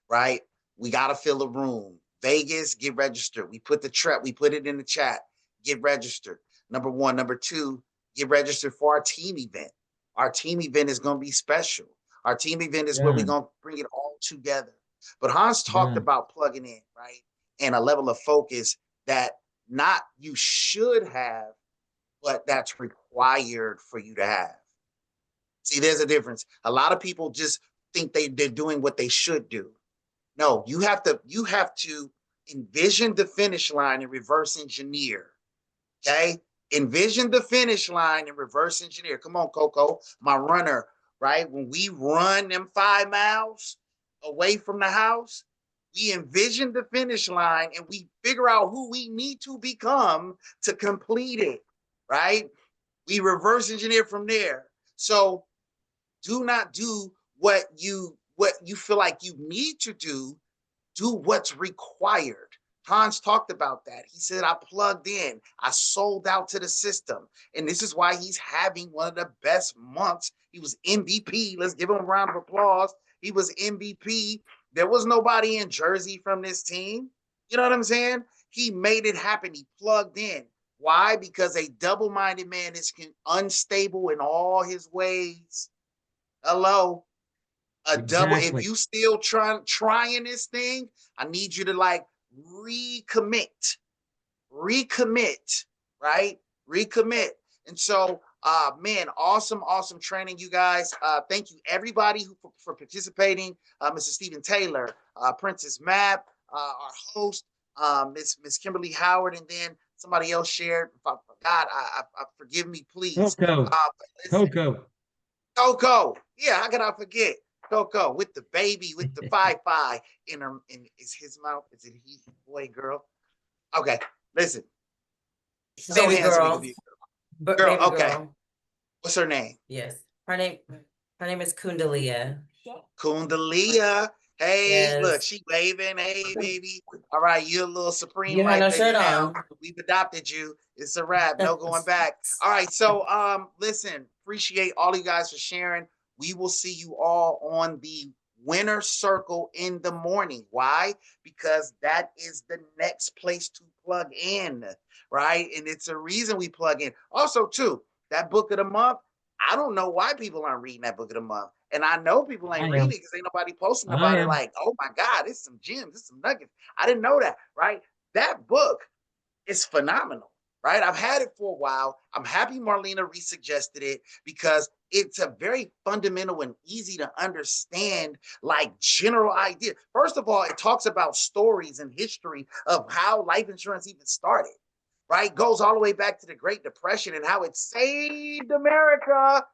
right? We got to fill a room. Vegas, get registered. We put it in the chat. Get registered. Number one. Number two, get registered for our team event. Our team event is going to be special. Our team event is where we're Done. going to bring it all together. But Hans talked Done. about plugging in, right? And a level of focus that not you should have, but that's required for you to have. See, there's a difference. A lot of people just think they're doing what they should do. No, you have to envision the finish line and reverse engineer. Okay? Envision the finish line and reverse engineer. Come on, Coco, my runner, right? When we run them 5 miles away from the house, we envision the finish line and we figure out who we need to become to complete it, right? We reverse engineer from there. So do not do what you feel like you need to do. Do what's required. Hans talked about that. He said, I plugged in, I sold out to the system. And this is why he's having one of the best months. He was MVP. Let's give him a round of applause. He was MVP. There was nobody in Jersey from this team. You know what I'm saying? He made it happen. He plugged in. Why? Because a double-minded man is unstable in all his ways. Hello. If Exactly. you still trying this thing, I need you to recommit, right? Recommit. And so, man, awesome training, you guys. Thank you everybody for participating. Mr. Stephen Taylor, Princess Map, our host, Miss Kimberly Howard, and then somebody else shared. If I forgot, I forgive me, please. Coco. Coco. Coco. Yeah, how could I forget? Coco with the baby, with the fi in her, is his mouth? Is it he, boy, girl? Okay, listen. So Baby handsome, he girl. could be a girl. Baby Okay. girl. What's her name? Yes. Her name is Kundalia. Kundalia. Hey, Yes. look, she waving. Hey, baby. All right, you're a little supreme You had life, no baby. shirt Now on. we've adopted you. It's a wrap. No going back. All right, so listen, appreciate all you guys for sharing. We will see you all on the winner circle in the morning. Why? Because that is the next place to plug in, right? And it's a reason we plug in. Also, too, that book of the month. I don't know why people aren't reading that book of the month. And I know people I ain't reading am. it because ain't nobody posting I about it am. like, oh my God, it's some gems, it's some nuggets. I didn't know that, right? That book is phenomenal, right? I've had it for a while. I'm happy Marlena resuggested it because it's a very fundamental and easy to understand, general idea. First of all, it talks about stories and history of how life insurance even started, right? Goes all the way back to the Great Depression and how it saved America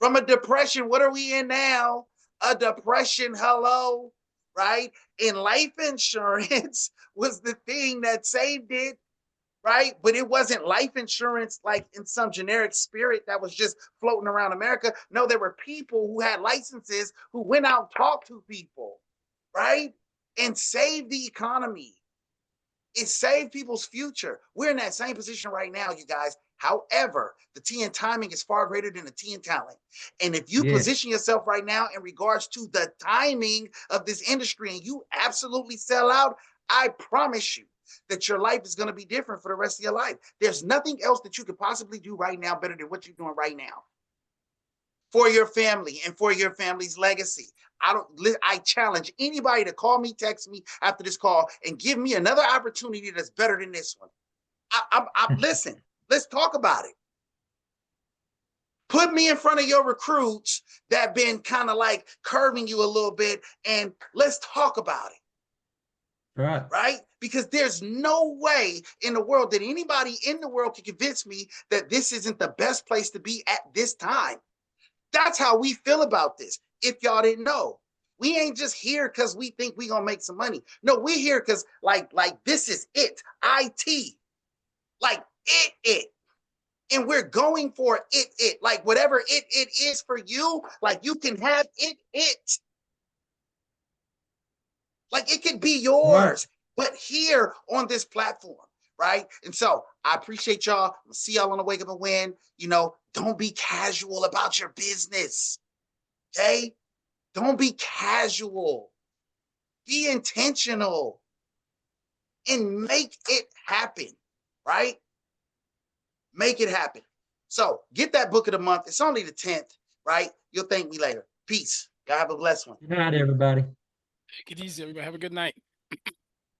from a depression. What are we in now? A depression. Hello, right? And life insurance was the thing that saved it, right? But it wasn't life insurance like in some generic spirit that was just floating around America. No, there were people who had licenses who went out and talked to people, right? And saved the economy. It saved people's future. We're in that same position right now, you guys. However, the T in timing is far greater than the T in talent. And if you Yes. position yourself right now in regards to the timing of this industry and you absolutely sell out, I promise you that your life is going to be different for the rest of your life. There's nothing else that you could possibly do right now better than what you're doing right now for your family and for your family's legacy. I challenge anybody to call me, text me after this call and give me another opportunity that's better than this one. Listen, let's talk about it. Put me in front of your recruits that been kind of like curving you a little bit and let's talk about it. Right. Right? Because there's no way in the world that anybody in the world can convince me that this isn't the best place to be at this time. That's how we feel about this. If y'all didn't know, we ain't just here because we think we gonna make some money. No, we're here because like this is it. IT, like it. And we're going for it. Like whatever it is for you, like you can have it. Like it could be yours, but here on this platform, right? And so I appreciate y'all. I'll see y'all on the Wake Up and Win. You know, don't be casual about your business. Okay? Don't be casual. Be intentional and make it happen, right? Make it happen. So get that book of the month. It's only the 10th, right? You'll thank me later. Peace. God have a blessed one. Good night, everybody. Take it easy, everybody. Have a good night.